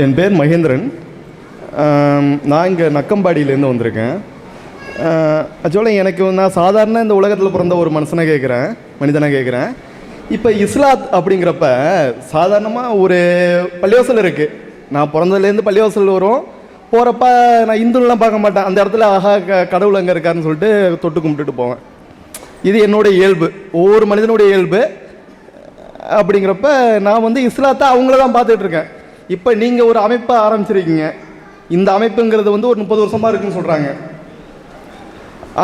என் பேர் மகேந்திரன். நான் இங்கே நக்கம்பாடியிலேருந்து வந்திருக்கேன். ஆக்சுவலாக எனக்கு நான் சாதாரண இந்த உலகத்தில் பிறந்த ஒரு மனிதனை கேட்குறேன். இப்போ இஸ்லாத் அப்படிங்கிறப்ப சாதாரணமாக ஒரு பள்ளிவாசல் இருக்குது. நான் பிறந்ததுலேருந்து பள்ளிவாசல் வரும். போகிறப்ப நான் இந்துலாம் பார்க்க மாட்டேன். அந்த இடத்துல கடவுள் அங்கே இருக்காருன்னு சொல்லிட்டு தொட்டு கும்பிட்டுட்டு போவேன். இது என்னுடைய இயல்பு, ஒவ்வொரு மனிதனுடைய இயல்பு. அப்படிங்கிறப்ப நான் இஸ்லாத்தை அவங்கள தான் பார்த்துட்ருக்கேன். இப்போ நீங்கள் ஒரு அமைப்பை ஆரம்பிச்சிருக்கீங்க. இந்த அமைப்புங்கிறது ஒரு 30 வருஷமாக இருக்குன்னு சொல்கிறாங்க.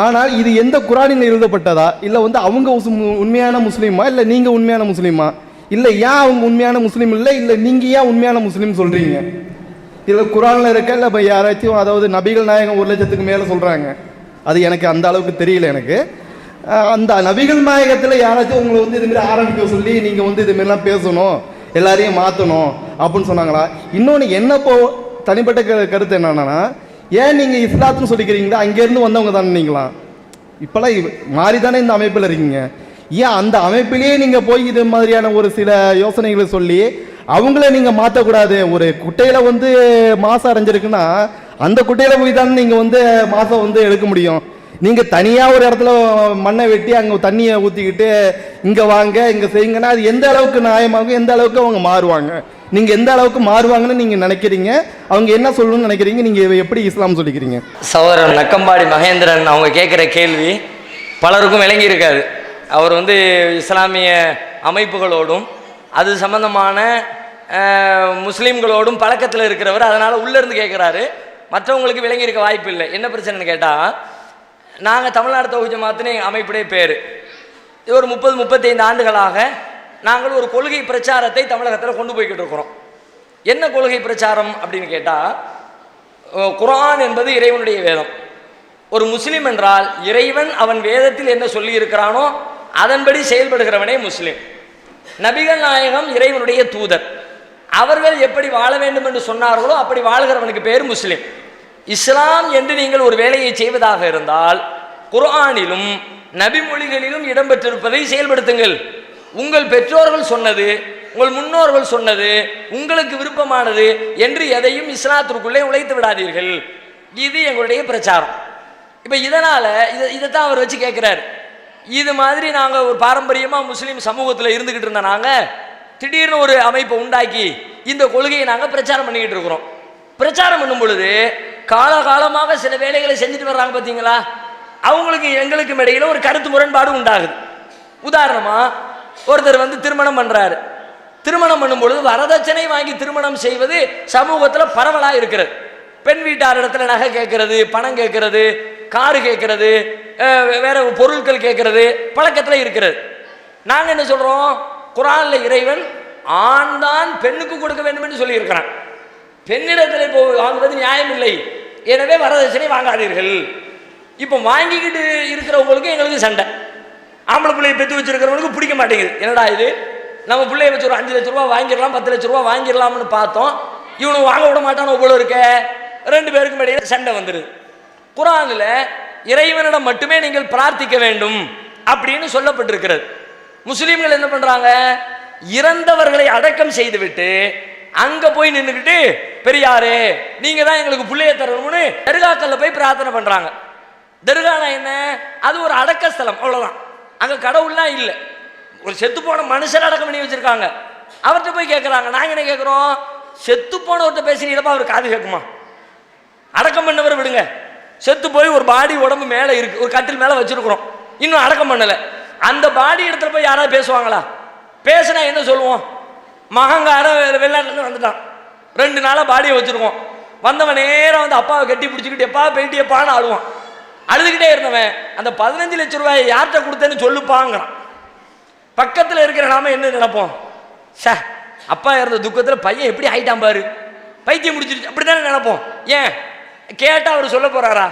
ஆனால் இது எந்த குரானில் எழுதப்பட்டதா, இல்லை அவங்க உண்மையான முஸ்லீமா, இல்லை நீங்கள் உண்மையான முஸ்லீமா, இல்லை ஏன் அவங்க உண்மையான முஸ்லீம் இல்லை நீங்கள் ஏன் உண்மையான முஸ்லீம் சொல்கிறீங்க? இதில் குரானில் இருக்க இல்லை இப்போ யாராச்சும், அதாவது நபிகள் நாயகம் 1 லட்சத்துக்கு மேலே சொல்கிறாங்க. அது எனக்கு அந்த அளவுக்கு தெரியல. எனக்கு அந்த நபிகள் நாயகத்தில் யாராச்சும் உங்களை இதுமாரி ஆரம்பிக்க சொல்லி நீங்கள் இதுமாரிலாம் பேசணும், எல்லாரையும் மாற்றணும் அப்படின்னு சொன்னாங்களா? இன்னொன்று என்னப்போ தனிப்பட்ட கருத்து என்னன்னா, ஏன் நீங்கள் இஸ்லாத்துன்னு சொல்லிக்கிறீங்களா? அங்கேருந்து வந்தவங்க தானே நீங்களாம். இப்போலாம் மாறி தானே இந்த அமைப்பில் இருக்கீங்க. ஏன் அந்த அமைப்பிலேயே நீங்கள் போய் இது மாதிரியான ஒரு சில யோசனைகளை சொல்லி அவங்கள நீங்கள் மாற்றக்கூடாது? ஒரு குட்டையில் மாசம் அடைஞ்சிருக்குன்னா அந்த குட்டையில் போய் தானே நீங்கள் மாசம் எடுக்க முடியும். நீங்கள் தனியாக ஒரு இடத்துல மண்ணை வெட்டி அங்கே தண்ணியை ஊற்றிக்கிட்டு இங்கே வாங்க இங்கே செய்யுங்கன்னா அது எந்த அளவுக்கு நியாயமாகும்? எந்த அளவுக்கு அவங்க மாறுவாங்க? நீங்கள் எந்த அளவுக்கு மாறுவாங்கன்னு நீங்கள் நினைக்கிறீங்க? அவங்க என்ன சொல்லணும்னு நினைக்கிறீங்க? நீங்கள் எப்படி இஸ்லாம் சொல்லிக்கிறீங்க? சகோதரன் நக்கம்பாடி மகேந்திரன் அவங்க கேட்குற கேள்வி பலருக்கும் விளங்கி இருக்காது. அவர் இஸ்லாமிய அமைப்புகளோடும் அது சம்பந்தமான முஸ்லீம்களோடும் பழக்கத்தில் இருக்கிறவர். அதனால் உள்ளேருந்து கேட்குறாரு. மற்றவங்களுக்கு விளங்கி இருக்க வாய்ப்பு இல்லை. என்ன பிரச்சனைன்னு கேட்டால், நாங்கள் தமிழ்நாடு தௌஹீத் ஜமாத்துன்னு அமைப்புடைய பேர். ஒரு 30-35 ஆண்டுகளாக நாங்கள் ஒரு கொள்கை பிரச்சாரத்தை தமிழகத்தில் கொண்டு போய்கிட்டு இருக்கிறோம். என்ன கொள்கை பிரச்சாரம் அப்படின்னு கேட்டால், குர்ஆன் என்பது இறைவனுடைய வேதம். ஒரு முஸ்லீம் என்றால் இறைவன் அவன் வேதத்தில் என்ன சொல்லி இருக்கிறானோ அதன்படி செயல்படுகிறவனே முஸ்லீம். நபிகள் நாயகம் இறைவனுடைய தூதர். அவர்கள் எப்படி வாழ வேண்டும் என்று சொன்னார்களோ அப்படி வாழ்கிறவனுக்கு பேர் முஸ்லீம். இஸ்லாம் என்று நீங்கள் ஒரு வேலையை செய்வதாக இருந்தால் குர்ஆனிலும் நபிமொழிகளிலும் இடம்பெற்றிருப்பதை செயல்படுத்துங்கள். உங்கள் பெற்றோர்கள் சொன்னது, உங்கள் முன்னோர்கள் சொன்னது, உங்களுக்கு விருப்பமானது என்று எதையும் இஸ்லாத்திற்குள்ளே உழைத்து விடாதீர்கள். இது எங்களுடைய பிரச்சாரம். இப்போ இதனால் இதைத்தான் அவர் வச்சு கேட்குறாரு. இது மாதிரி நாங்கள் ஒரு பாரம்பரியமாக முஸ்லீம் சமூகத்தில் இருந்துக்கிட்டு இருந்த நாங்கள் திடீர்னு ஒரு அமைப்பை உண்டாக்கி இந்த கொள்கையை நாங்கள் பிரச்சாரம் பண்ணிக்கிட்டு இருக்கிறோம். பிரச்சாரம் பண்ணும் பொழுது காலகாலமாக சில வேலைகளை செஞ்சுட்டு வர்றாங்க பார்த்தீங்களா, அவங்களுக்கு எங்களுக்கும் இடையில ஒரு கருத்து முரண்பாடு உண்டாகுது. உதாரணமாக ஒருத்தர் திருமணம் பண்ணுறாரு. திருமணம் பண்ணும்பொழுது வரதட்சணை வாங்கி திருமணம் செய்வது சமூகத்தில் பரவலாக இருக்கிறது. பெண் வீட்டார் இடத்துல நகை கேட்கறது, பணம் கேட்கறது, காரு கேட்கறது, வேற பொருட்கள் கேட்கறது பழக்கத்தில் இருக்கிறது. நாங்கள் என்ன சொல்கிறோம்? குர்ஆனில் இறைவன் ஆண் தான் பெண்ணுக்கு கொடுக்க வேண்டும் என்று சொல்லியிருக்கிறான். பெண்ணிடத்தில் வாங்குவது நியாயம் இல்லை, எனவே வரதட்சணை வாங்காதீர்கள். இப்போ வாங்கிக்கிட்டு இருக்கிறவங்களுக்கு எங்களுக்கு சண்டை. ஆம்பளை பிள்ளையை பெற்று வச்சிருக்கிறவங்களுக்கு பிடிக்க மாட்டேங்குது. என்னடா இது, நம்ம பிள்ளைய வச்சு ஒரு 5 லட்ச ரூபா வாங்கிடலாம், 10 லட்ச ரூபா வாங்கிடலாம்னு பார்த்தோம். இவனுக்கு வாங்க விட மாட்டானோ போல இருக்க. 2 பேருக்கும் இடையில சண்டை வந்துடுது. குர்ஆனில் இறைவனிடம் மட்டுமே நீங்கள் பிரார்த்திக்க வேண்டும் அப்படின்னு சொல்லப்பட்டிருக்கிறது. முஸ்லீம்கள் என்ன பண்றாங்க? இறந்தவர்களை அடக்கம் செய்துவிட்டு அங்க போய் நின்றுக்கிட்டு, பெரியாரே நீங்க தான் எங்களுக்கு பிள்ளைய தரணும்னு தர்காக்கல்ல போய் பிரார்த்தனை பண்றாங்க. தர்கானா என்ன? அது ஒரு அடக்க ஸ்தலம், அவ்வளவுதான். அங்க கடவுள்லாம் இல்லை, ஒரு செத்து போன மனுஷன் அடக்கம் பண்ணி வச்சிருக்காங்க. அவர்கிட்ட போய் கேட்கறாங்க. நாங்க என்ன கேட்கிறோம்? செத்து போனவர்கிட்ட பேசினீங்கப்பா, அவர் காது கேட்குமா? அடக்கம் பண்ணவர் விடுங்க, செத்து போய் ஒரு பாடி உடம்பு மேலே இருக்கு, ஒரு கட்டில் மேலே வச்சிருக்கிறோம், இன்னும் அடக்கம் பண்ணலை. அந்த பாடி இடத்துல போய் யாராவது பேசுவாங்களா? பேசினா என்ன சொல்லுவோம்? மகங்கார வெளிநாட்டிலேருந்து வந்துட்டான், 2 நாளாக பாடியை வச்சுருக்கோம். வந்தவன் நேரம் அப்பாவை கட்டி பிடிச்சிக்கிட்டு எப்பா போயிட்டியப்பான்னு ஆடுவான். அழுதுகிட்டே இருந்தவன் அந்த 15 லட்ச ரூபாயை யார்கிட்ட கொடுத்தேன்னு சொல்லுப்பாங்கிறான். பக்கத்தில் இருக்கிற நாம என்ன நினைப்போம்? அப்பா இறந்த துக்கத்தில் பையன் எப்படி ஆயிட்டான் பாரு, பைத்தியம் முடிச்சிருச்சு, அப்படி தானே நினைப்போம். ஏன் கேட்டால் அவர் சொல்ல போறாரா?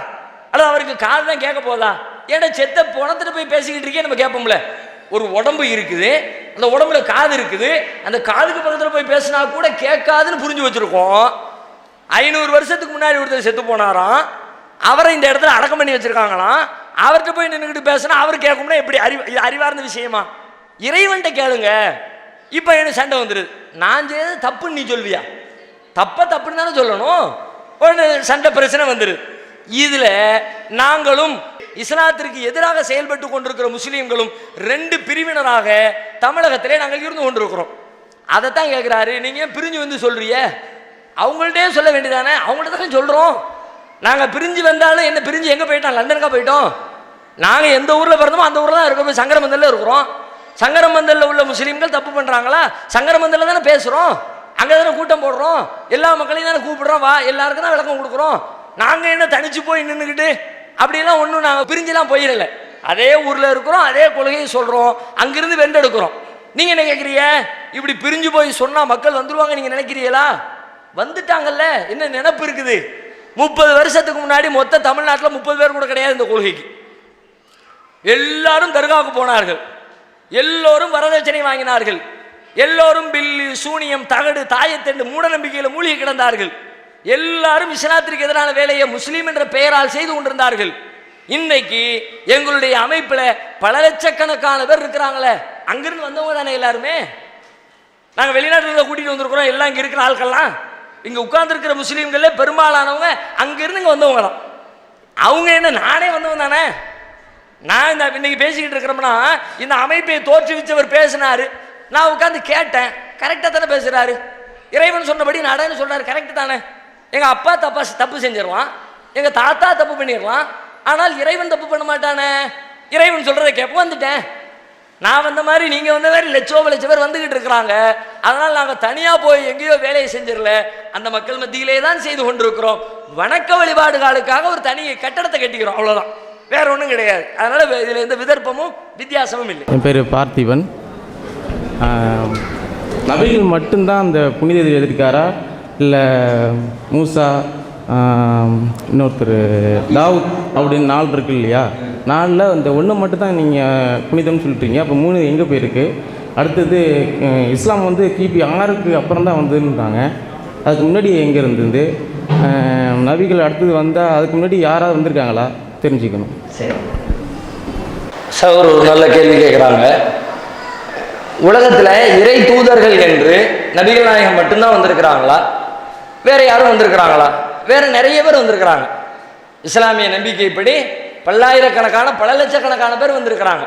அல்லது அவருக்கு காது தான் கேட்க போதா? ஏன்னா செத்த பணத்திட்ட போய் பேசிக்கிட்டு இருக்கே நம்ம கேட்போம்ல. ஒரு உடம்பு இருக்குது, அந்த உடம்புல காது இருக்குது, அந்த காதுக்கு பக்கத்தில் போய் பேசினா கூட கேட்காதுன்னு புரிஞ்சு வச்சிருக்கோம். 500 வருஷத்துக்கு முன்னாடி ஒருத்தர் செத்து போனாராம், அவரை இந்த இடத்துல அடக்கம் பண்ணி வச்சிருக்காங்களாம். அவர்கிட்ட போய் நின்றுக்கிட்டு பேசினா அவர் கேட்கும்னா எப்படி? அறிவார்ந்த விஷயமா? இறைவன்கிட்ட கேளுங்க. இப்போ என்ன சண்டை வந்துடுது? நான் செய்யறது தப்புன்னு நீ சொல்வியா? தப்புன்னு தானே சொல்லணும். ஒரு சண்டை பிரச்சனை வந்துடுது. இதுல நாங்களும் இஸ்லாத்திற்கு எதிராக செயல்பட்டு கொண்டிருக்கிற முஸ்லீம்களும் ரெண்டு பிரிவினராக தமிழகத்திலே நாங்கள் இருந்து கொண்டிருக்கிறோம். அதைத்தான் கேட்கிறாரு, நீங்க பிரிஞ்சு வந்து சொல்றிய, அவங்கள்ட்டே சொல்ல வேண்டியதானே, அவங்கள்ட்ட தான் சொல்றோம். நாங்க பிரிஞ்சு வந்தாலும் என்ன, பிரிஞ்சு எங்க போயிட்டோம், லண்டனுக்கா போயிட்டோம். நாங்க எந்த ஊர்ல பிறந்தோமோ அந்த ஊர்ல தான் இருக்கோம். சங்கரமந்தல்ல இருக்கிறோம். சங்கரமந்தல்ல உள்ள முஸ்லீம்கள் தப்பு பண்றாங்களா, சங்கரமந்தல்ல தானே பேசுறோம், அங்கே தானே கூட்டம் போடுறோம், எல்லா மக்களையும் தானே கூப்பிடுறோம், வா எல்லாருக்கும் தான் விளக்கம் கொடுக்குறோம். நாங்கள் என்ன தனிச்சு போய் நின்றுக்கிட்டு அப்படிலாம் ஒன்றும் நாங்கள் பிரிஞ்சுலாம் போயிடல. அதே ஊரில் இருக்கிறோம், அதே கொள்கையை சொல்கிறோம், அங்கிருந்து வெண்டெடுக்கிறோம். நீங்கள் என்ன கேட்குறீங்க, இப்படி பிரிஞ்சு போய் சொன்னால் மக்கள் வந்துடுவாங்க நீங்கள் நினைக்கிறீங்களா? வந்துட்டாங்கல்ல, என்ன நினப்பு இருக்குது? 30 வருஷத்துக்கு முன்னாடி மொத்த தமிழ்நாட்டில் 30 பேர் கூட கிடையாது இந்த கொள்கைக்கு. எல்லாரும் தர்காவுக்கு போனார்கள், எல்லோரும் வரதட்சணை வாங்கினார்கள், எல்லோரும் பில்லு சூனியம் தகடு தாயத்தண்டு மூட நம்பிக்கையில் மூழ்கி கிடந்தார்கள். எல்லாரும் இஸ்லாத்திற்கு எதிரான வேலையை முஸ்லீம் என்ற பெயரால் செய்து கொண்டிருந்தார்கள். இன்னைக்கு எங்களுடைய அமைப்பில் பல லட்சக்கணக்கான பேர் இருக்கிறாங்களே, அங்கிருந்து வந்தவங்க தானே எல்லாருமே. நாங்கள் வெளிநாட்டில் கூட்டிகிட்டு வந்திருக்கிறோம். எல்லாம் இங்கே இருக்கிற ஆட்கள்லாம், இங்கே உட்கார்ந்துருக்கிற முஸ்லீம்களே பெரும்பாலானவங்க அங்கிருந்து இங்கே வந்தவங்க தான். அவங்க என்ன, நானே வந்தவங்க தானே. நான் இந்த இன்னைக்கு பேசிக்கிட்டு இருக்கிறோம்னா இந்த அமைப்பை தோற்றுவிச்சவர் பேசினாரு, நான் உட்காந்து கேட்டேன், கரெக்டாக தானே பேசுகிறாரு, இறைவன் சொன்னபடி நடன்னு சொல்கிறாரு, கரெக்டு தானே. எங்கள் அப்பா தப்பு செஞ்சிடலாம், எங்கள் தாத்தா தப்பு பண்ணிடலாம், ஆனால் இறைவன் தப்பு பண்ண மாட்டானே. இறைவன் சொல்கிறத கேட்ப வந்துட்டேன். நான் வந்த மாதிரி நீங்கள் வந்த மாதிரி லட்சம் பேர் வந்துக்கிட்டு இருக்கிறாங்க. அதனால் நாங்கள் தனியாக போய் எங்கேயோ வேலையை செஞ்சிடல, அந்த மக்கள் மத்தியிலே தான் செய்து கொண்டிருக்கிறோம். வணக்க வழிபாடுகளுக்காக ஒரு தனி கட்டடத்தை கட்டிக்கிறோம், அவ்வளோதான், வேற ஒன்றும் கிடையாது. அதனால் இதில் எந்த விதர்ப்பமும் வித்தியாசமும் இல்லை. என் பேர் பார்த்திபன். நபிகள் மட்டும்தான் அந்த புனிதத்தை எதிர்க்காரா, இல்லை மூசா, இன்னொருத்தர் தாவூத் அப்படின்னு 4 இருக்கு இல்லையா? 4ல் அந்த ஒன்று மட்டும்தான் நீங்கள் புனிதம்னு சொல்லிட்டீங்க. அப்போ 3 எங்கே போயிருக்கு? அடுத்தது இஸ்லாம் வந்து கிபி 6க்கு அப்புறம் தான் வந்துன்றாங்க. அதுக்கு முன்னாடி எங்கே இருந்தது? நபிகள் அடுத்தது வந்தால் அதுக்கு முன்னாடி யாராவது வந்திருக்காங்களா தெரிஞ்சுக்கணும். சரி சார், ஒரு நல்ல கேள்வி கேட்குறாங்க. உலகத்தில் இறை தூதர்கள் என்று நபிகள் நாயகம் மட்டும்தான் வந்திருக்கிறாங்களா, வேற யாரும் வந்திருக்கிறாங்களா? வேற நிறைய பேர் வந்திருக்கிறாங்க. இஸ்லாமிய நம்பிக்கைப்படி பல்லாயிரக்கணக்கான பல லட்சக்கணக்கான பேர் வந்திருக்கிறாங்க.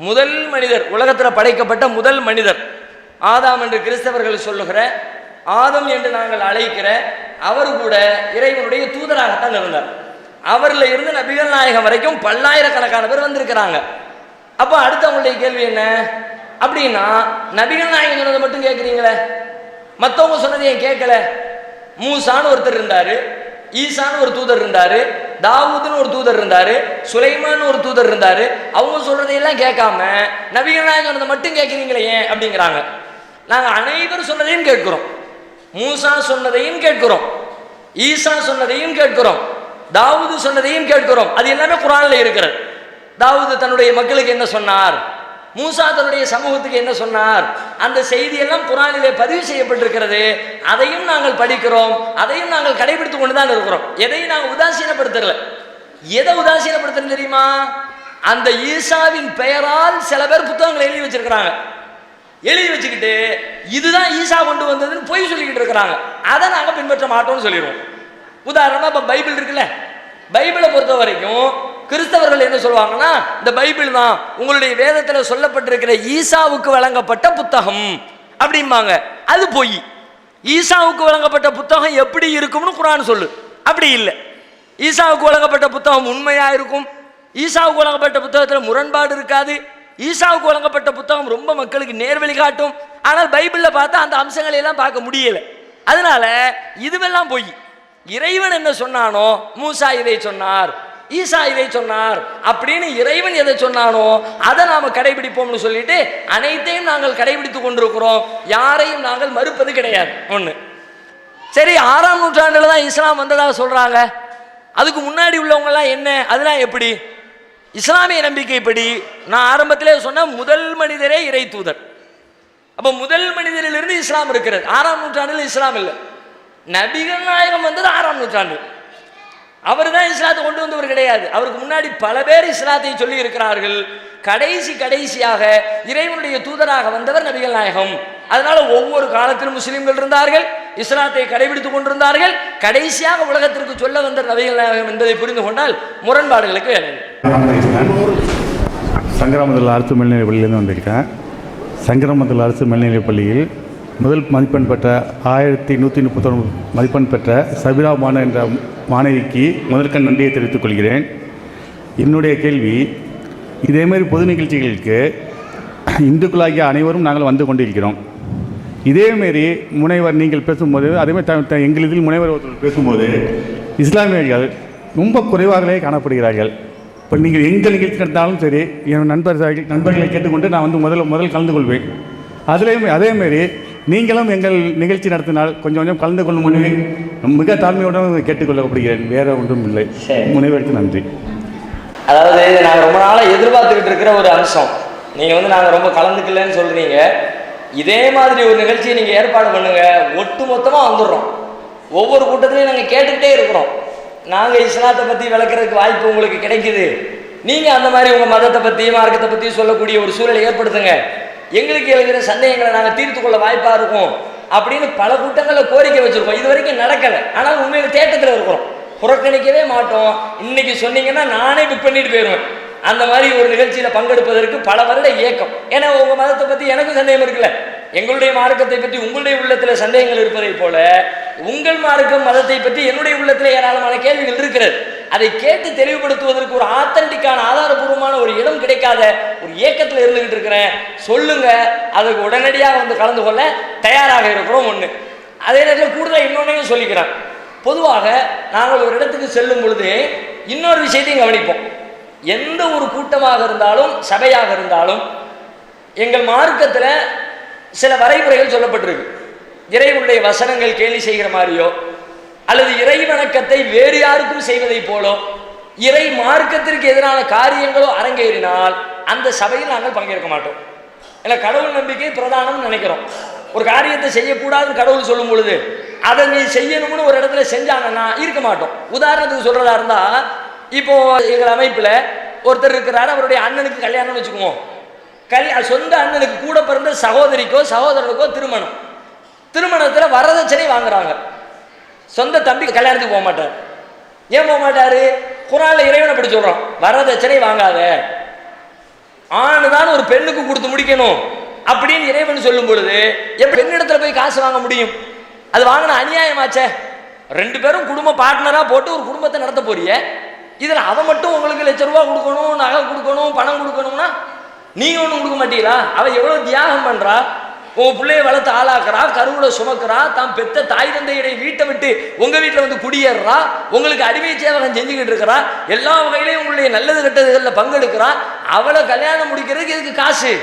முதல் மனிதர், உலகத்தில் படைக்கப்பட்ட முதல் மனிதர் ஆதாம் என்று கிறிஸ்தவர்கள் சொல்லுகிற ஆதம் என்று நாங்கள் அழைக்கிற அவர் கூட இறைவனுடைய தூதராகத்தான் இருந்தார். அவரில் இருந்து நபிகள் நாயகம் வரைக்கும் பல்லாயிரக்கணக்கான பேர் வந்திருக்கிறாங்க. அப்போ அடுத்தவங்களுடைய கேள்வி என்ன அப்படின்னா, நபிகள் நாயகம் சொன்னதை மட்டும் கேட்குறீங்களே, மற்றவங்க சொன்னதை ஏன் கேட்கல? மூசான்னு ஒருத்தர் இருந்தாரு, ஈசான்னு ஒரு தூதர் இருந்தாரு, தாவூதுன்னு ஒரு தூதர் இருந்தாரு, சுலைமான்னு ஒரு தூதர் இருந்தாரு. அவங்க சொல்றதையெல்லாம் கேட்காம நபிகள் நாயகம் சொன்னதை மட்டும் கேட்குறீங்களே ஏன் அப்படிங்கிறாங்க. நாங்கள் அனைவரும் சொன்னதையும் கேட்கிறோம், மூசா சொன்னதையும் கேட்கிறோம், ஈசா சொன்னதையும் கேட்கிறோம், தாவூது சொன்னதையும் கேட்கிறோம். அது எல்லாமே குர்ஆன்ல இருக்கிறது. தாவூது தன்னுடைய மக்களுக்கு என்ன சொன்னார், மூசா தன்னுடைய சமூகத்துக்கு என்ன சொன்னார், அந்த செய்தியெல்லாம் குர்ஆனிலே பதிவு செய்யப்பட்டிருக்கிறது. அதையும் நாங்கள் படிக்கிறோம், அதையும் நாங்கள் கடைபிடித்து கொண்டு தான் இருக்கிறோம். எதையும் நாங்கள் உதாசீனப்படுத்தல. எதை உதாசீனப்படுத்துறது தெரியுமா? அந்த ஈசாவின் பெயரால் சில பேர் புத்தகங்களை எழுதி வச்சிருக்கிறாங்க. எழுதி வச்சுக்கிட்டு இதுதான் ஈசா கொண்டு வந்ததுன்னு பொய் சொல்லிக்கிட்டு இருக்கிறாங்க. அதை நாங்கள் பின்பற்ற மாட்டோம்னு சொல்லிடுவோம். உதாரணமாக இப்போ பைபிள் இருக்குல்ல, பைபிளை பொறுத்த வரைக்கும் கிறிஸ்தவர்கள் என்ன சொல்லுவாங்கன்னா, இந்த பைபிள் தான் உங்களுடைய வேதத்தில் சொல்லப்பட்டிருக்கிற ஈசாவுக்கு வழங்கப்பட்ட புத்தகம் அப்படிம்பாங்க. அது பொய். ஈசாவுக்கு வழங்கப்பட்ட புத்தகம் எப்படி இருக்கும்னு குர்ஆன் சொல்லு, அப்படி இல்லை. ஈசாவுக்கு வழங்கப்பட்ட புத்தகம் உண்மையா இருக்கும், ஈசாவுக்கு வழங்கப்பட்ட புத்தகத்தில் முரண்பாடு இருக்காது, ஈசாவுக்கு வழங்கப்பட்ட புத்தகம் ரொம்ப மக்களுக்கு நேர்வழி காட்டும். ஆனால் பைபிளில் பார்த்தா அந்த அம்சங்களை எல்லாம் பார்க்க முடியல. அதனால இதுவெல்லாம் பொய். இறைவன் என்ன சொன்னானோ, மூசா இதை சொன்னார், ஈசா இதை சொன்னார் அப்படின்னு இறைவன் எதை சொன்னானோ அதை நாம கடைபிடிப்போம்னு சொல்லிட்டு அனைத்தையும் நாங்கள் கடைபிடித்து கொண்டிருக்கிறோம். யாரையும் நாங்கள் மறுப்பது கிடையாது. ஒன்று. சரி, 6ஆம் நூற்றாண்டுல தான் இஸ்லாம் வந்ததாக சொல்றாங்க. அதுக்கு முன்னாடி உள்ளவங்கலாம் என்ன, அதெல்லாம் எப்படி? இஸ்லாமிய நம்பிக்கைப்படி நான் ஆரம்பத்திலே சொன்ன முதல் மனிதரே இறை தூதர். அப்ப முதல் மனிதரிலிருந்து இஸ்லாம் இருக்கிறது. 6ஆம் நூற்றாண்டில் இஸ்லாம் இல்லை. நபிகள் நாயகம் வந்தது 6ஆம் நூற்றாண்டு. அவர் தான் இஸ்லாத்தை கொண்டு வந்தவர் கிடையாது. அவருக்கு முன்னாடி பல பேர் இஸ்லாத்தை சொல்லி இருக்கிறார்கள். கடைசியாக இறைவனுடைய தூதராக வந்தவர் நபிகள் நாயகம். அதனால ஒவ்வொரு காலத்திலும் முஸ்லிம்கள் இருந்தார்கள், இஸ்லாத்தை கடைபிடித்துக் கொண்டிருந்தார்கள். கடைசியாக உலகத்திற்கு சொல்ல வந்த நபிகள் நாயகம் என்பதை புரிந்து கொண்டால் முரண்பாடுகளுக்கு வேலை. சங்கராமத்தில் அரசு மேல்நிலைப் பள்ளியிலேருந்து வந்திருக்கேன். சங்கராமத்தில் அரசு மேல்நிலைப் பள்ளியில் முதல் மதிப்பெண் பெற்ற 1139 மதிப்பெண் பெற்ற சபிரா பானு என்ற மாணவிக்கு முதற்கண் நன்றியை தெரிவித்துக் கொள்கிறேன். என்னுடைய கேள்வி, இதேமாரி பொது நிகழ்ச்சிகளுக்கு இந்துக்களாகிய அனைவரும் நாங்கள் வந்து கொண்டிருக்கிறோம். இதேமாரி முனைவர் நீங்கள் பேசும்போது, அதேமாதிரி எங்கள் இதில் முனைவர் பேசும்போது இஸ்லாமியர்கள் ரொம்ப குறைவாகவே காணப்படுகிறார்கள். இப்போ நீங்கள் எங்கள் நிகழ்ச்சி நடந்தாலும் சரி, என் நண்பர்களை கேட்டுக்கொண்டு நான் வந்து முதல் கலந்து கொள்வேன். அதேமாரி நீங்களும் எங்கள் நிகழ்ச்சி நடத்தினால் கொஞ்சம் கலந்து கொள்ளும் முன்னே மிக தாழ்மையுடன் கேட்டுக்கொள்ளப்படுகிறேன். வேறு ஒன்றும் இல்லை. முனைவருக்கு நன்றி. அதாவது நாங்கள் ரொம்ப நாளாக எதிர்பார்த்துக்கிட்டு இருக்கிற ஒரு அம்சம், நீங்கள் நாங்கள் ரொம்ப கலந்துக்கலன்னு சொல்கிறீங்க. இதே மாதிரி ஒரு நிகழ்ச்சியை நீங்கள் ஏற்பாடு பண்ணுங்கள், ஒட்டு மொத்தமாக வந்துடுறோம். ஒவ்வொரு கூட்டத்திலையும் நாங்கள் கேட்டுக்கிட்டே இருக்கிறோம். நாங்கள் இஸ்லாத்தை பற்றி விளக்குறதுக்கு வாய்ப்பு உங்களுக்கு கிடைக்குது. நீங்கள் அந்த மாதிரி உங்கள் மதத்தை பற்றி மார்க்கத்தை பற்றி சொல்லக்கூடிய ஒரு சூழலை ஏற்படுத்துங்க. எங்களுக்கு எழுகிற சந்தேகங்களை நாங்கள் தீர்த்து கொள்ள வாய்ப்பாக இருக்கும் அப்படின்னு பல கூட்டங்களில் கோரிக்கை வச்சுருக்கோம். இது வரைக்கும் நடக்கலை. ஆனால் உண்மையில் தேட்டத்தில் இருக்கிறோம், புறக்கணிக்கவே மாட்டோம். இன்னைக்கு சொன்னீங்கன்னா நானே புக் பண்ணிட்டு போயிடுவேன். அந்த மாதிரி ஒரு நிகழ்ச்சியில் பங்கெடுப்பதற்கு பல வருட இயக்கம். ஏன்னா உங்கள் மதத்தை பற்றி எனக்கு சந்தேகம் இருக்குல்ல, எங்களுடைய மார்க்கத்தை பற்றி உங்களுடைய உள்ளத்தில் சந்தேகங்கள் இருப்பதை போல உங்கள் மார்க்கம் மதத்தை பற்றி என்னுடைய உள்ளத்தில் ஏராளமான கேள்விகள் இருக்கிறது. அதை கேட்டு தெளிவுபடுத்துவதற்கு ஒரு ஆத்தன்டிக்கான ஆதாரபூர்வமான ஒரு இடம் கிடைக்காத ஒரு இயக்கத்தில் இருந்துகிட்டு இருக்கிறேன். சொல்லுங்க, அதுக்கு உடனடியாக கலந்து கொள்ள தயாராக இருக்கிறோம். ஒன்று, அதே நேரத்தில் கூடுதலாக இன்னொன்னையும் சொல்லிக்கிறேன். பொதுவாக நாங்கள் ஒரு இடத்துக்கு செல்லும் பொழுது இன்னொரு விஷயத்தையும் கவனிப்போம். எந்த ஒரு கூட்டமாக இருந்தாலும் சபையாக இருந்தாலும் எங்கள் மார்க்கத்தில் சில வரைமுறைகள் சொல்லப்பட்டிருக்கு. இறைவனுடைய வசனங்கள் கேலி செய்கிற மாதிரியோ அல்லது இறை வணக்கத்தை வேறு யாருக்கும் செய்வதை போலோ இறை மார்க்கத்திற்கு எதிரான காரியங்களோ அரங்கேறினால் அந்த சபையில் நாங்கள் பங்கேற்க மாட்டோம். ஏன்னா கடவுள் நம்பிக்கை பிரதானம்னு நினைக்கிறோம். ஒரு காரியத்தை செய்யக்கூடாதுன்னு கடவுள் சொல்லும் பொழுது அதை நீ செய்யணும்னு ஒரு இடத்துல செஞ்சாங்கன்னா இருக்க மாட்டோம். உதாரணத்துக்கு சொல்றதா இருந்தா, இப்போ எங்கள் அமைப்பில் ஒருத்தர் இருக்கிறாரு, அவருடைய அண்ணனுக்கு கல்யாணம்னு வச்சுக்குவோம். சொந்த அண்ணனுக்கு கூட பிறந்த சகோதரிக்கோ சகோதரனுக்கோ திருமணத்தில் வரதட்சணை வாங்குறாங்க. சொந்த தம்பி கல்யாணத்துக்கு போக மாட்டார். ஏன் போக மாட்டாரு? குர்ஆன்ல இறைவனை படி சொல்றோம், வரதட்சணை வாங்காத, ஆணுதான் ஒரு பெண்ணுக்கு கொடுத்து முடிக்கணும் அப்படின்னு இறைவன் சொல்லும் பொழுது பெண்ணிடத்துல போய் காசு வாங்க முடியும்? அது வாங்கின அநியாயமாச்சே. ரெண்டு பேரும் குடும்ப பார்ட்னரா போட்டு ஒரு குடும்பத்தை நடத்த போறிய, இதுல அவன் மட்டும் உங்களுக்கு ₹1,00,000 கொடுக்கணும், நகை கொடுக்கணும், பணம் கொடுக்கணும்னா நீங்க ஒன்றும் கொடுக்க மாட்டீங்களா? அவன் எவ்வளவு தியாகம் பண்றா, உங்க பிள்ளைய வளர்த்து ஆளாக்குறா, கருவுல சுமக்கிறா, தான் பெத்த தாய் தந்தையுடைய வீட்டை விட்டு உங்க வீட்டில் குடியேறா, உங்களுக்கு அடிமை சேவகம் செஞ்சுக்கிட்டு இருக்கிறா, எல்லா வகையிலையும் உங்களுடைய நல்லது கெட்டதுகளில் பங்கெடுக்கிறா. அவளை கல்யாணம் முடிக்கிறதுக்கு எதுக்கு காசு?